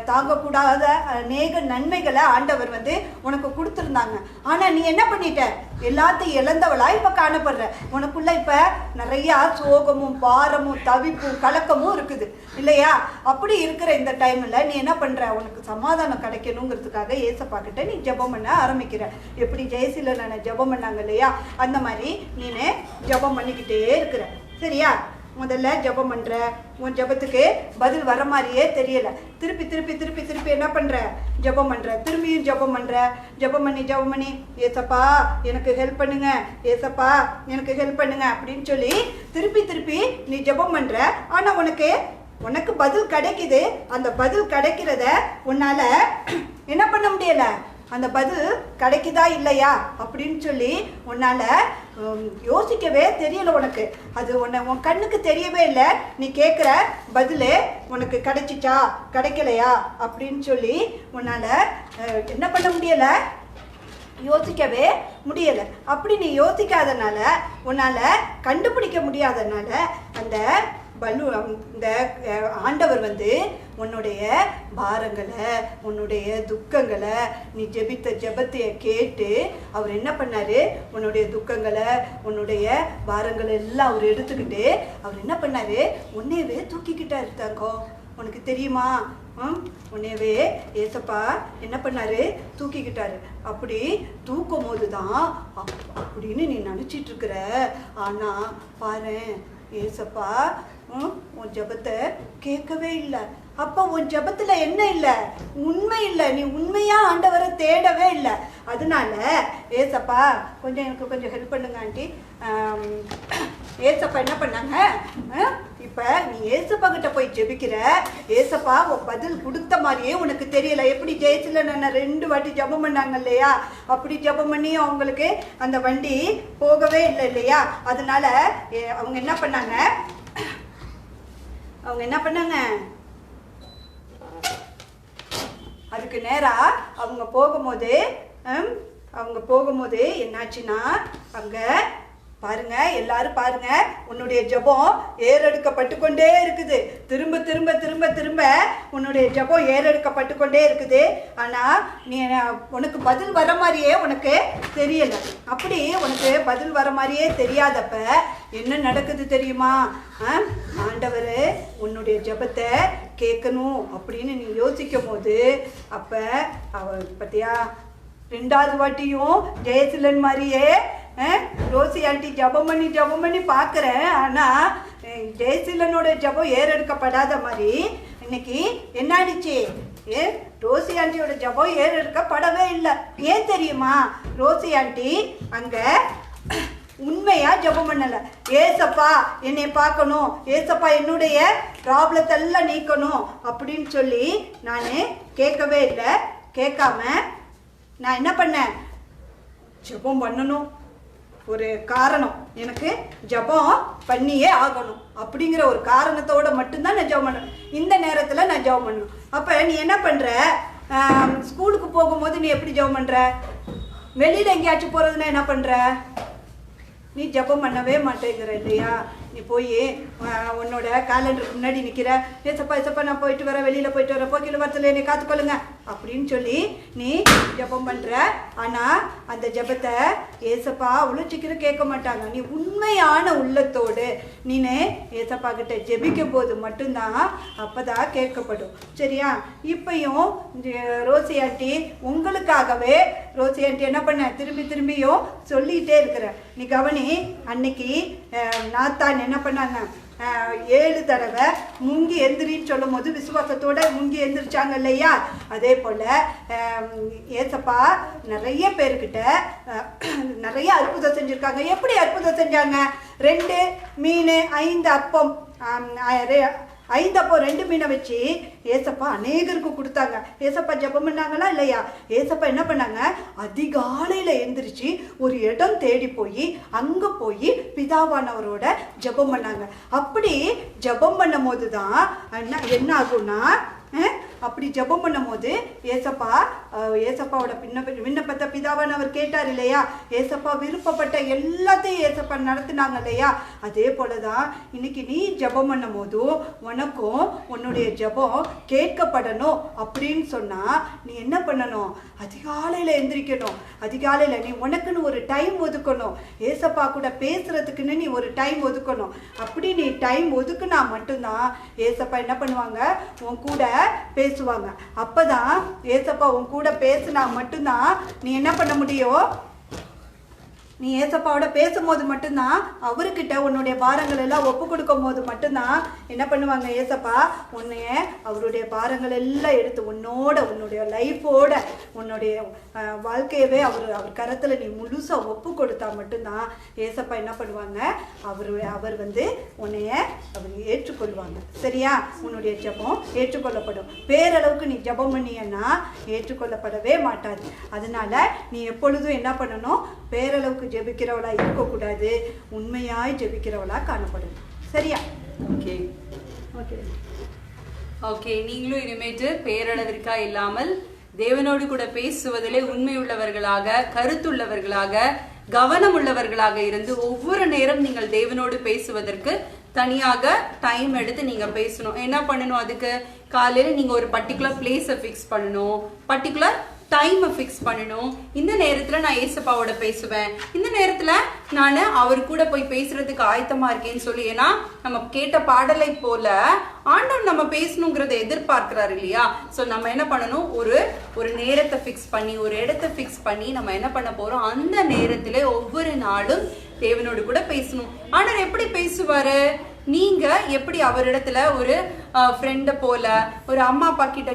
தாங்கக்கூடாத அநேக நன்மைகளை ஆண்டவர் வந்து உனக்கு கொடுத்துருந்தாங்க. ஆனால் நீ என்ன பண்ணிட்ட? எல்லாத்தையும் இழந்தவளா இப்போ காணப்படுற. உனக்குள்ள இப்போ நிறையா சோகமும் பாரமும் தவிப்பும் கலக்கமும் இருக்குது இல்லையா? அப்படி இருக்கிற இந்த டைமில் நீ என்ன பண்ணுற? உனக்கு சமாதானம் கிடைக்கணுங்கிறதுக்காக ஏசப்பா கிட்ட நீ ஜெபம் பண்ண ஆரம்பிக்கிற. எப்படி ஜெயசீல நான் ஜெபம் பண்ணாங்க இல்லையா? அந்த மாதிரி நீனே ஜெபம் பண்ணிக்கிட்டே இருக்கிற. சரியா? முதல்ல ஜெபம் பண்ணுற, உன் ஜெபத்துக்கு பதில் வர மாதிரியே தெரியல. திருப்பி திருப்பி திருப்பி திருப்பி என்ன பண்ணுற? ஜெபம் பண்ணுற. திரும்பியும் ஜெபம் பண்ணுற. ஜெபம் பண்ணி ஏசப்பா எனக்கு ஹெல்ப் பண்ணுங்க, ஏசப்பா எனக்கு ஹெல்ப் பண்ணுங்க அப்படின்னு சொல்லி திருப்பி திருப்பி நீ ஜெபம் பண்ணுற. ஆனால் உனக்கு பதில் கிடைக்குது. அந்த பதில் கிடைக்கிறத உன்னால் என்ன பண்ண முடியலை? அந்த பதில் கிடைக்குதா இல்லையா அப்படின்னு சொல்லி உன்னால் யோசிக்கவே தெரியல. உனக்கு அது உன் கண்ணுக்கு தெரியவே இல்லை. நீ கேட்குற பதில் உனக்கு கிடைச்சிச்சா கிடைக்கலையா அப்படின்னு சொல்லி உன்னால் என்ன பண்ண முடியலை? யோசிக்கவே முடியலை. அப்படி நீ யோசிக்காதனால, உன்னால் கண்டுபிடிக்க முடியாதனால அந்த இந்த ஆண்டவர் வந்து உன்னுடைய பாரங்களை, உன்னுடைய துக்கங்களை, நீ ஜெபித்த ஜெபத்தைய கேட்டு அவர் என்ன பண்ணாரு? உன்னுடைய துக்கங்களை, உன்னுடைய பாரங்களை எல்லாம் அவர் எடுத்துக்கிட்டு அவர் என்ன பண்ணாரு? உன்னையவே தூக்கிக்கிட்டாரு. தங்கோ உனக்கு தெரியுமா? உன்னையவே ஏசப்பா என்ன பண்ணாரு? தூக்கிக்கிட்டாரு. அப்படி தூக்கும் போது தான் அப்படின்னு நீ நினச்சிட்டு இருக்கிற. ஆனால் பாரு, ஏசப்பா உன் ஜெபத்தை கேட்கவே இல்லை. அப்போ உன் ஜெபத்துல என்ன இல்லை? உண்மை இல்லை. நீ உண்மையா ஆண்டவரை தேடவே இல்லை. அதனால ஏசப்பா எனக்கு கொஞ்சம் ஹெல்ப் பண்ணுங்க ஆண்டி. ஏசப்பா என்ன பண்ணாங்க? இப்போ நீ ஏசப்பா கிட்ட போய் ஜெபிக்கிற. ஏசப்பா உன் பதில் கொடுத்த மாதிரியே உனக்கு தெரியல. எப்படி ஜெயிச்சில் நான் 2 வாட்டி ஜெபம் பண்ணாங்க இல்லையா? அப்படி ஜெபம் பண்ணி அவங்களுக்கு அந்த வண்டி போகவே இல்லை இல்லையா? அதனால அவங்க என்ன பண்ணாங்க? அதுக்கு நேரா அவங்க போகும்போது என்னாச்சுன்னா, அங்க பாருங்க, எல்லாரும் பாருங்க, உன்னுடைய ஜெபம் ஏறெடுக்கப்பட்டு கொண்டே இருக்குது. திரும்ப திரும்ப திரும்ப திரும்ப உன்னுடைய ஜெபம் ஏறெடுக்கப்பட்டு கொண்டே இருக்குது. ஆனா நீ உனக்கு பதில் வர மாதிரியே உனக்கு தெரியல. அப்படி உனக்கு பதில் வர மாதிரியே தெரியாதப்ப என்ன நடக்குது தெரியுமா? ஆண்டவர் உன்னுடைய ஜெபத்தை கேட்கணும் அப்படின்னு நீ யோசிக்கும் போது அப்ப அவர் பத்தியா 2வது வாட்டியும் ஜெயசிலன் மாதிரியே ரோசி ஆண்டி ஜெபம் பண்ணி பார்க்குறேன். ஆனால் ஜெயசீலனோட ஜெபம் ஏறெடுக்கப்படாத மாதிரி இன்னைக்கு என்ன ஆயிடுச்சு? ரோசி ஆண்டியோட ஜெபம் ஏறெடுக்கப்படவே இல்லை. ஏன் தெரியுமா? ரோசி ஆண்டி அங்கே உண்மையா ஜெபம் பண்ணல. ஏசப்பா என்னை பார்க்கணும், ஏசப்பா என்னுடைய ப்ராப்ளத்தை எல்லாம் நீக்கணும் அப்படின்னு சொல்லி நான் கேட்கவே இல்லை. கேட்காம நான் என்ன பண்ணேன்? ஜெபம் பண்ணணும், ஒரு காரணம், எனக்கு ஜெபம் பண்ணியே ஆகணும் அப்படிங்கிற ஒரு காரணத்தோட மட்டும்தான் நான் ஜெபம் பண்ணணும். இந்த நேரத்தில் நான் ஜெபம் பண்ணணும். அப்போ நீ என்ன பண்ணுற? ஸ்கூலுக்கு போகும்போது நீ எப்படி ஜெபம் பண்ணுற? வெளியில் எங்கேயாச்சும் போகிறதுனா என்ன பண்ணுற? நீ ஜெபம் பண்ணவே மாட்டேங்கிற இல்லையா? நீ போய் உன்னோட கேலண்டருக்கு முன்னாடி நிற்கிற. ஏசப்பா நான் போயிட்டு வரேன், வெளியில் போயிட்டு வரேன், போக்கில வரத்துல என்னை காத்துக்கொள்ளுங்க அப்படின்னு சொல்லி நீ ஜெபம் பண்ணுற. ஆனால் அந்த ஜெபத்தை ஏசப்பா அவ்வளோ சீக்கிரம் கேட்க மாட்டாங்க. நீ உண்மையான உள்ளத்தோடு நீனே ஏசப்பா கிட்ட ஜெபிக்கும் போது மட்டும்தான் அப்போதான் கேட்கப்படும். சரியா? இப்பையும் ரோசி ஆண்டி உங்களுக்காகவே ரோசி ஆண்டி என்ன பண்ண? திரும்பியும் சொல்லிகிட்டே இருக்கிற. நீ கவனி, அன்னைக்கு நாத்தான் என்ன பண்ணாங்க? 7 தடவை முங்கி எந்திரின்னு சொல்லும் போது விசுவாசத்தோட முங்கி எந்திரிச்சாங்க இல்லையா? அதே போல் ஏசப்பா நிறைய பேர்கிட்ட நிறைய அற்புதம் செஞ்சுருக்காங்க. எப்படி அற்புதம் செஞ்சாங்க? 2 மீன் 5 அப்பம், 5 அப்பம் 2 மீனை வச்சு ஏசப்பா அநேகருக்கு கொடுத்தாங்க. ஏசப்பா ஜெபம் பண்ணாங்களா இல்லையா? ஏசப்பா என்ன பண்ணாங்க? அதிகாலையில் எழுந்திரிச்சு ஒரு இடம் தேடி போய் அங்கே போய் பிதாவானவரோட ஜெபம் பண்ணாங்க. அப்படி ஜெபம் பண்ணும் போது தான் என்ன ஆகும்னா அப்படி ஜெபம் பண்ணும் போது ஏசப்பாவோட விண்ணப்பத்தை பிதாவானவர் கேட்டார் இல்லையா? ஏசப்பா விருப்பப்பட்ட எல்லாத்தையும் ஏசப்பா நடத்தினாங்க இல்லையா? அதே போலதான் இன்னைக்கு நீ ஜெபம் பண்ணும் போதும் உனக்கும் உன்னுடைய ஜெபம் கேட்கப்படணும் அப்படின்னு சொன்னா நீ என்ன பண்ணணும்? அதிகாலையில எந்திரிக்கணும். அதிகாலையில நீ உனக்குன்னு ஒரு டைம் ஒதுக்கணும். ஏசப்பா கூட பேசுறதுக்குன்னு நீ ஒரு டைம் ஒதுக்கணும். அப்படி நீ டைம் ஒதுக்குனா மட்டும்தான் ஏசப்பா என்ன பண்ணுவாங்க? உன் கூட பேசுவாங்க. அப்பதான் ஏசப்பா உன் கூட பேசுனா மட்டும்தான் நீ என்ன பண்ண முடியும்? நீ ஏசப்பாவோட பேசும்போது மட்டும்தான், அவர்கிட்ட உன்னுடைய பாரங்கள் எல்லாம் ஒப்பு கொடுக்கும் போது மட்டும்தான் என்ன பண்ணுவாங்க? ஏசப்பா உன்னைய அவருடைய பாரங்கள் எல்லாம் எடுத்து உன்னுடைய லைஃபோட உன்னுடைய வாழ்க்கையவே அவர் கரத்தில் நீ முழுசாக ஒப்பு கொடுத்தா மட்டும்தான் ஏசப்பா என்ன பண்ணுவாங்க? அவர் உன்னைய அவர் ஏற்றுக்கொள்வாங்க. சரியா? உன்னுடைய ஜெபம் ஏற்றுக்கொள்ளப்படும். பேரளவுக்கு நீ ஜெபம் பண்ணியன்னா ஏற்றுக்கொள்ளப்படவே மாட்டாது. அதனால நீ எப்பொழுதும் என்ன பண்ணணும்? பேரளவுக்கு ஜெபிக்கிறவளா இருக்கக்கூடாது, உண்மையாய் ஜெபிக்கிறவளா காணப்படும். சரியா? Okay okay okay. நீங்களும் இனிமேட்டு பேரளவிற்கா இல்லாமல் தேவனோடு கூட பேசுவதிலே உண்மையுள்ளவர்களாக, கருத்துள்ளவர்களாக, கவனம் உள்ளவர்களாக இருந்து ஒவ்வொரு நேரம் நீங்கள் தேவனோடு பேசுவதற்கு தனியாக டைம் எடுத்து நீங்க பேசணும். என்ன பண்ணணும்? அதுக்கு காலையில நீங்க ஒரு பர்டிகுலர் பிளேஸை ஃபிக்ஸ் பண்ணணும், பர்டிகுலர் டைமை ஃபிக்ஸ் பண்ணணும். இந்த நேரத்தில் நான் ஏசப்பாவோட பேசுவேன், இந்த நேரத்தில் நான் அவர் கூட போய் பேசுறதுக்கு ஆயத்தமா இருக்கேன்னு சொல்லி. ஏன்னா நம்ம கேட்ட பாடலை போல ஆண்டவர் நம்ம பேசணுங்கிறத எதிர்பார்க்கிறாரு இல்லையா? ஸோ நம்ம என்ன பண்ணணும்? ஒரு நேரத்தை ஃபிக்ஸ் பண்ணி, ஒரு இடத்தை ஃபிக்ஸ் பண்ணி நம்ம என்ன பண்ண போறோம்? அந்த நேரத்தில் ஒவ்வொரு நாளும் தேவனோடு கூட பேசணும். ஆண்டவர் எப்படி பேசுவாரு? நீங்க எப்படி அவரிடத்துல ஒரு ஃப்ரெண்ட போல, ஒரு அம்மா அப்பா கிட்ட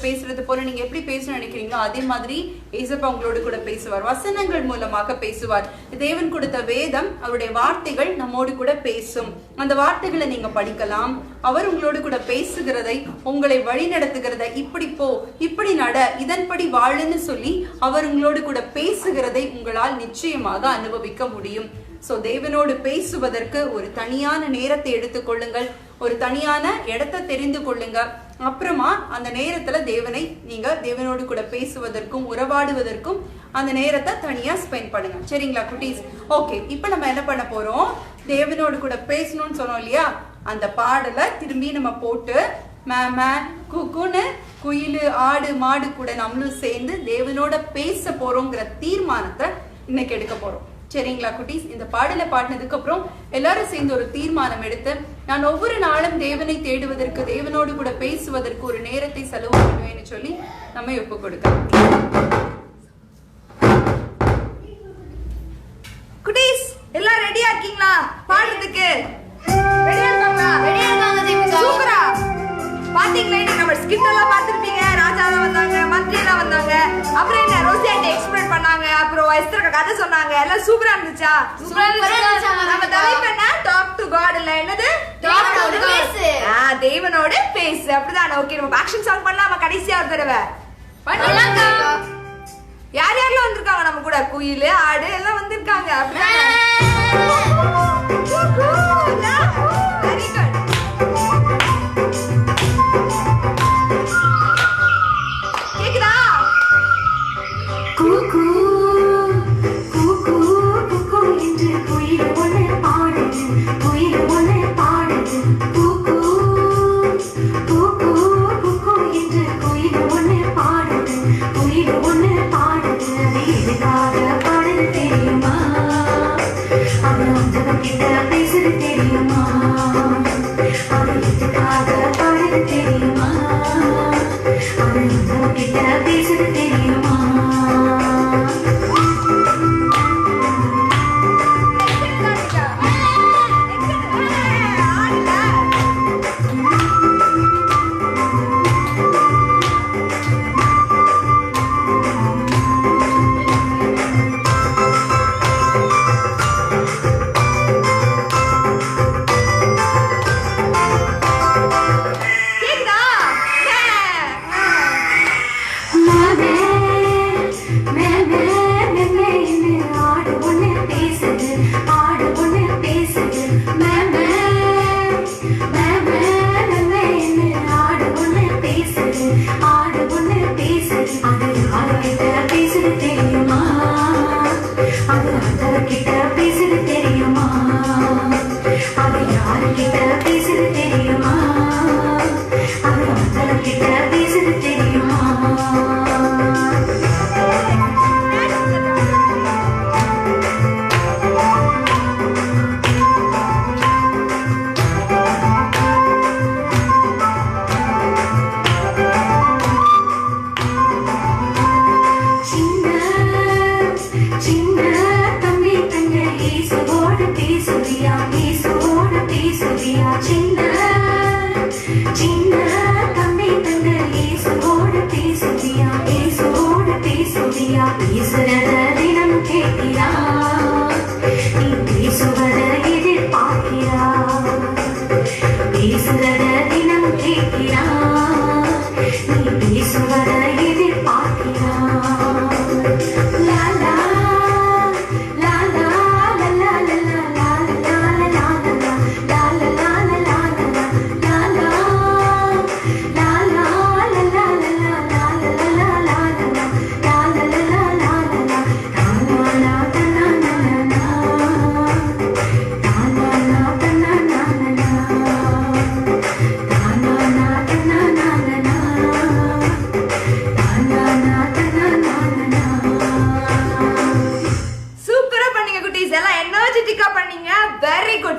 பேசுறது போல நீங்க எப்படி பேசணும்னு நினைக்கிறீங்களோ அதே மாதிரி ஏசப்பா உங்களோடு கூட பேசுவார். வசனங்கள் மூலமாக பேசுவார். தேவன் கொடுத்த வேதம், அவருடைய வார்த்தைகள் நம்மோடு கூட பேசும். அந்த வார்த்தைகளை நீங்க படிக்கலாம். அவர் உங்களோடு கூட பேசுகிறதை, உங்களை வழி நடத்துகிறதை, இப்படி போ, இப்படி நட, இதன்படி வாழுன்னு சொல்லி அவர் உங்களோடு கூட பேசுகிறதை உங்களால் நிச்சயமாக அனுபவிக்க முடியும். சோ தேவனோடு பேசுவதற்கு ஒரு தனியான நேரத்தை எடுத்துக்கொள்ளுங்கள், ஒரு தனியான இடத்தை தெரிந்து கொள்ளுங்க. அப்புறமா அந்த நேரத்துல நீங்க தேவனோடு கூட பேசுவதற்கும் உறவாடுவதற்கும் அந்த நேரத்தை தனியா ஸ்பெண்ட் பண்ணுங்க. சரிங்களா குட்டீஸ்? ஓகே, இப்ப நம்ம என்ன பண்ண போறோம்? தேவனோடு கூட பேசணும்னு சொன்னோம் இல்லையா? அந்த பாடலை திரும்பி நம்ம போட்டு மேம குக்குன்னு குயிலு ஆடு மாடு கூட நம்மளும் சேர்ந்து தேவனோட பேச போறோங்கிற தீர்மானத்தை இன்னைக்கு எடுக்க போறோம். சரிங்களா குட்டீஸ்? இந்த பாடலை பாடினதுக்கு அப்புறம் எல்லாரும் சேர்ந்து ஒரு தீர்மானம் எடுத்து, நான் ஒவ்வொரு நாளும் தேவனை தேடுவதற்கு, தேவனோடு கூட பேசுவதற்கு ஒரு நேரத்தை செலவு பண்ணுவேன்னு சொல்லி நம்ம ஒப்பு கொடுக்கலாம். குட்டீஸ் எல்லாம் ரெடியா இருக்கீங்களா? பாடுறதுக்கு ரெடியா இருக்காங்களா? ரெடியா இருக்காங்க தீபிகா. சூப்பரா. பாத்தீங்களா? நம்ம ஸ்கிட் எல்லாம் பார்த்திருப்பீங்க. ராஜா வந்தாங்க, மந்திரி எல்லாம் வந்தாங்க, அப்புறம் என்ன ரோசி ஆண்டி எக்ஸ்பிளைன் பண்ணாங்க, அப்புறம் எஸ்தர் கதை சொன்னாங்க. எல்லாம் சூப்பரா இருந்துச்சா? நம்ம தலைப்பு என்ன? Talk to God. இல்ல என்னது? டாக் டு பேசு. தேவனோட பேசு. அப்படிதான். ஓகே, நம்ம ஆக்ஷன் சாங் பண்ணலாமா? கடைசியா ஒரு தடவை பண்ணலாம். யார் யாரெல்லாம் வந்திருக்காங்க நம்ம கூட? குயில் ஆடு எல்லாம் வந்திருக்காங்க. Very good. கேக்குதா? கூக்கு கூக்கு கூக்கு என்று குயில் ஒன்று பாடுது, குயில் ஒன்று பாடுது. கூக்கு கூக்கு கூக்கு என்று குயில் ஒன்று பாடுது, குயில் ஒன்று பாடுது. எதுக்காக பாடுது தெரியுமா? அது அந்த கிட்ட பேசுது தெரியுமா? அது எதுக்காக பாடுது தெரியுமா? அது அந்த கிட்ட பேசுது தெரியுமா? யாருக்கிட்ட பேசுது தெரியுமா அவ மத்தவங்கிட்ட பேசுது தெரியுமா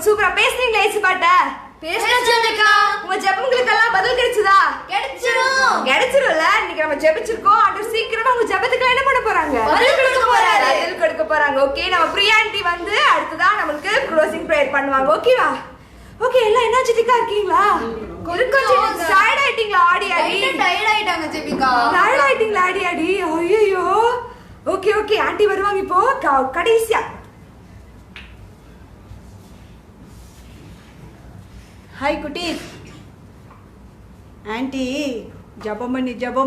சூப்பரா பேசுறீங்களே ஏசுபாட்ட. உங்க ஜெபங்களுக்கெல்லாம் பதில் கிடைச்சதா? கிடைச்சிரும்ல. இன்னைக்கு நம்ம ஜெபிச்சிருக்கோம். ஆண்டவர் சீக்கிரமா உங்க ஜெபத்துக்கு என்ன பண்ண போறாங்க? பதில் கொடுக்க போறாங்க. ஓகே, நம்ம பிரியா ஆண்டி வந்து அடுத்ததா நமக்கு க்ளோசிங் பிரேயர் பண்ணுவாங்க. ஓகேவா? ஓகே, எல்லாம் எனர்ஜெட்டிக்கா இருக்கீங்களா? கொஞ்சம் டயர்ட் ஆயிட்டீங்களா? டயர்ட் ஆயிட்டீங்களா ஆடி ஆடி? ஐயோ. ஓகே ஓகே, ஆண்டி வருவாங்க இப்போ கடைசியா. ஹாய் குட்டீஸ். ஆண்டி ஜபம்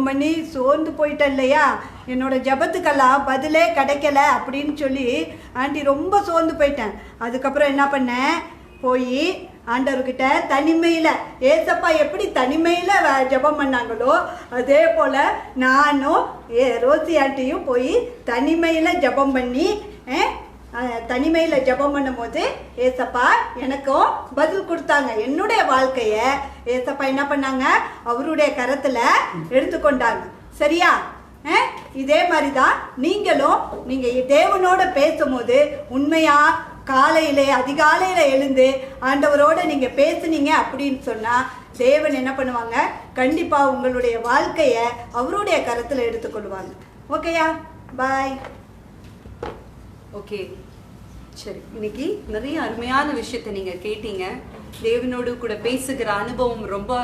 பண்ணி சோர்ந்து போயிட்டேன் இல்லையா, என்னோட ஜபத்துக்கெல்லாம் பதிலே கிடைக்கல அப்படின்னு சொல்லி ஆண்டி ரொம்ப சோர்ந்து போயிட்டேன். அதுக்கப்புறம் என்ன பண்ணேன், போய் ஆண்டவர்கிட்ட தனிமையில், ஏசப்பா எப்படி தனிமையில் ஜபம் பண்ணாங்களோ அதே போல் நானும் ரோசி ஆண்டியும் போய் தனிமையில் ஜபம் பண்ணி தனிமையில் ஜபம் பண்ணும்போது ஏசப்பா எனக்கும் பதில் கொடுத்தாங்க. என்னுடைய வாழ்க்கையை ஏசப்பா என்ன பண்ணாங்க, அவருடைய கரத்தில் எடுத்துக்கொண்டாங்க. சரியா? இதே மாதிரி தான் நீங்கள் தேவனோட பேசும்போது உண்மையாக காலையிலே அதிகாலையில் எழுந்து ஆண்டவரோட நீங்கள் பேசுனீங்க அப்படின்னு சொன்னால் தேவன் என்ன பண்ணுவாங்க, கண்டிப்பாக உங்களுடைய வாழ்க்கையை அவருடைய கரத்தில் எடுத்துக்கொள்வாங்க. ஓகேயா? பாய். ஓகே, சரி. இன்னைக்கு நிறைய அருமையான விஷயத்தை நீங்க கேட்டீங்க. தேவனோடு கூட பேசுகிற அனுபவம் ரொம்ப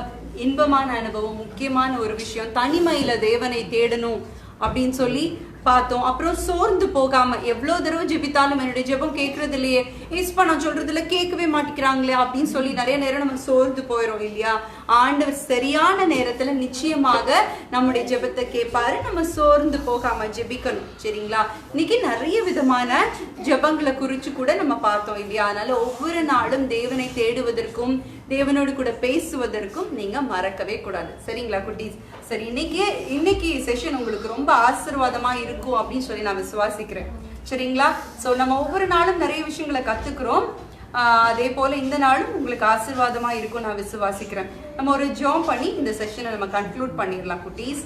இன்பமான அனுபவம். முக்கியமான ஒரு விஷயம், தனிமையில தேவனை தேடணும் அப்படின்னு சொல்லி பார்த்தோம். அப்புறம் சோர்ந்து போகாம, எவ்வளவு தடவை ஜெபித்தாலும் என்னுடைய ஜெபம் கேட்கறது இல்லையே, ஏசப்பா நான் சொல்றதுல கேட்கவே மாட்டேங்கிறாங்களே அப்படின்னு சொல்லி நிறைய நேரம் நம்ம சோர்ந்து போயிடும் இல்லையா? ஆண்டவர் சரியான நேரத்துல நிச்சயமாக நம்முடைய ஜெபத்தை கேட்பாரு. நம்ம சோர்ந்து போகாம ஜெபிக்கணும். சரிங்களா? இன்னைக்கு நிறைய விதமான ஜெபங்களை குறிச்சு கூட நம்ம பார்த்தோம் இல்லையா? அதனால ஒவ்வொரு நாளும் தேவனை தேடுவதற்கும் தேவனோடு கூட பேசுவதற்கும் நீங்க மறக்கவே கூடாது. சரிங்களா குட்டீஸ்? சரி, இன்னைக்கு செஷன் உங்களுக்கு ரொம்ப ஆசீர்வாதமா இருக்கும் அப்படின்னு சொல்லி நான் விசுவாசிக்கிறேன். சரிங்களா? சோ நம்ம ஒவ்வொரு நாளும் நிறைய விஷயங்களை கத்துக்கிறோம். அதே போல இந்த நாளும் உங்களுக்கு ஆசீர்வாதமா இருக்கும் நான் விசுவாசிக்கிறேன். நம்ம ஒரு ஜெபம் பண்ணி இந்த செஷனை நம்ம கன்க்ளூட் பண்ணிடலாம் குட்டீஸ்.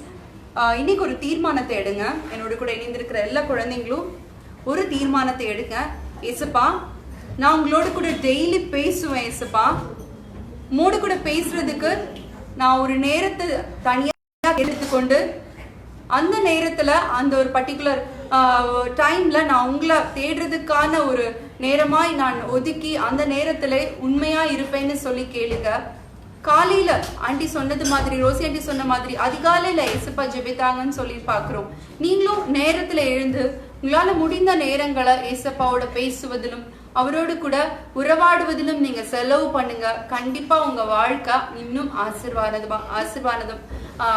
இன்னைக்கு ஒரு தீர்மானத்தை எடுங்க. என்னோட கூட இணைந்திருக்கிற எல்லா குழந்தைங்களும் ஒரு தீர்மானத்தை எடுங்க. ஏசப்பா, நான் உங்களோட கூட டெய்லி பேசுவேன். ஏசப்பா, மூடு கூட பேசுறதுக்கு நான் ஒரு நேரத்தை தனியா எடுத்துக்கொண்டு அந்த நேரத்துல அந்த ஒரு பர்டிகுலர் டைம்ல நான் உங்களை தேடுறதுக்கான ஒரு நேரமாய் நான் ஒதுக்கி அந்த நேரத்துல உண்மையா இருப்பேன்னு சொல்லி கேளுங்க. காலையில ஆண்டி சொன்னது மாதிரி, ரோசி ஆண்டி சொன்ன மாதிரி அதிகாலையில ஏசப்பா ஜெபித்தாங்கன்னு சொல்லி பாக்குறோம். நீங்களும் நேரத்துல எழுந்து உங்களால முடிந்த நேரங்களை ஏசப்பாவோட பேசுவதிலும் அவரோடு கூட உறவாடுவதிலும் நீங்க செலவு பண்ணுங்க. கண்டிப்பா உங்க வாழ்க்கை இன்னும்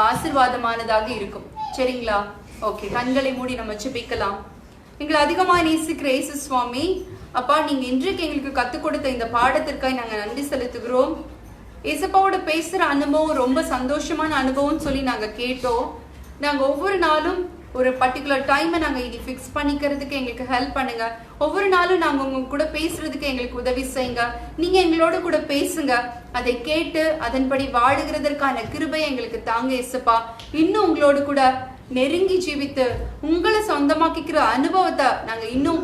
ஆசீர்வாதமானதாக இருக்கும். சரிங்களா? ஓகே, கண்களை மூடி நம்ம ஜெபிக்கலாம். எங்களை அதிகமா நேசிக்கிற இயேசு சுவாமி, அப்பா, நீங்க இன்றைக்கு எங்களுக்கு கத்துக் கொடுத்த இந்த பாடத்திற்காக நாங்க நன்றி செலுத்துகிறோம். ஏசப்பாவோட பேசுற அனுபவம் ரொம்ப சந்தோஷமான அனுபவம் சொல்லி நாங்க கேட்டோம். நாங்க ஒவ்வொரு நாளும் ஒரு பர்டிகுலர் டைமை நாங்க இனி ஃபிக்ஸ் பண்ணிக்கிறதுக்கு எங்களுக்கு ஹெல்ப் பண்ணுங்க. ஒவ்வொரு நாளும் நாங்க உங்க கூட பேசுறதுக்கு எங்களுக்கு உதவி செய்யுங்க. நீங்க எங்களோட கூட பேசுங்க. அதை கேட்டு அதன்படி வாழுகிறதற்கான கிருபை எங்களுக்கு தாங்க இயேசுப்பா. இன்னும் உங்களோடு கூட நெருங்கி ஜீவித்து உங்களை சொந்தமாக்கிக்கிற அனுபவத்தை நாங்க இன்னும்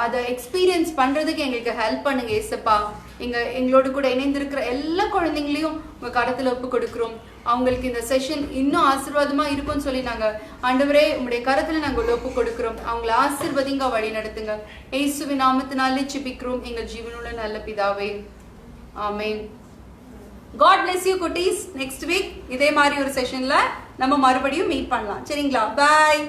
அதை எக்ஸ்பீரியன்ஸ் பண்றதுக்கு எங்களுக்கு ஹெல்ப் பண்ணுங்க இயேசுப்பா. எங்களோடு கூட இணைந்திருக்கிற எல்லா குழந்தைங்களையும் உங்க கரத்துல ஒப்பு கொடுக்கிறோம். அவங்களுக்கு இந்த செஷன் இன்னும் ஆசீர்வாதமா இருக்கும்னு சொல்லி நாங்க ஆண்டவரே உங்களுடைய கரத்துல நாங்க ஒப்பு கொடுக்கிறோம். அவங்களை ஆசீர்வதிங்க, வழி நடத்துங்க. இயேசுவின் நாமத்தினாலே ஜெபிக்கிறோம் எங்கள் ஜீவனுள்ள நல்ல பிதாவே, ஆமென். God bless you குட்டீஸ். நெக்ஸ்ட் வீக் இதே மாதிரி ஒரு செஷன்ல நம்ம மறுபடியும் மீட் பண்ணலாம். சரிங்களா? பாய்.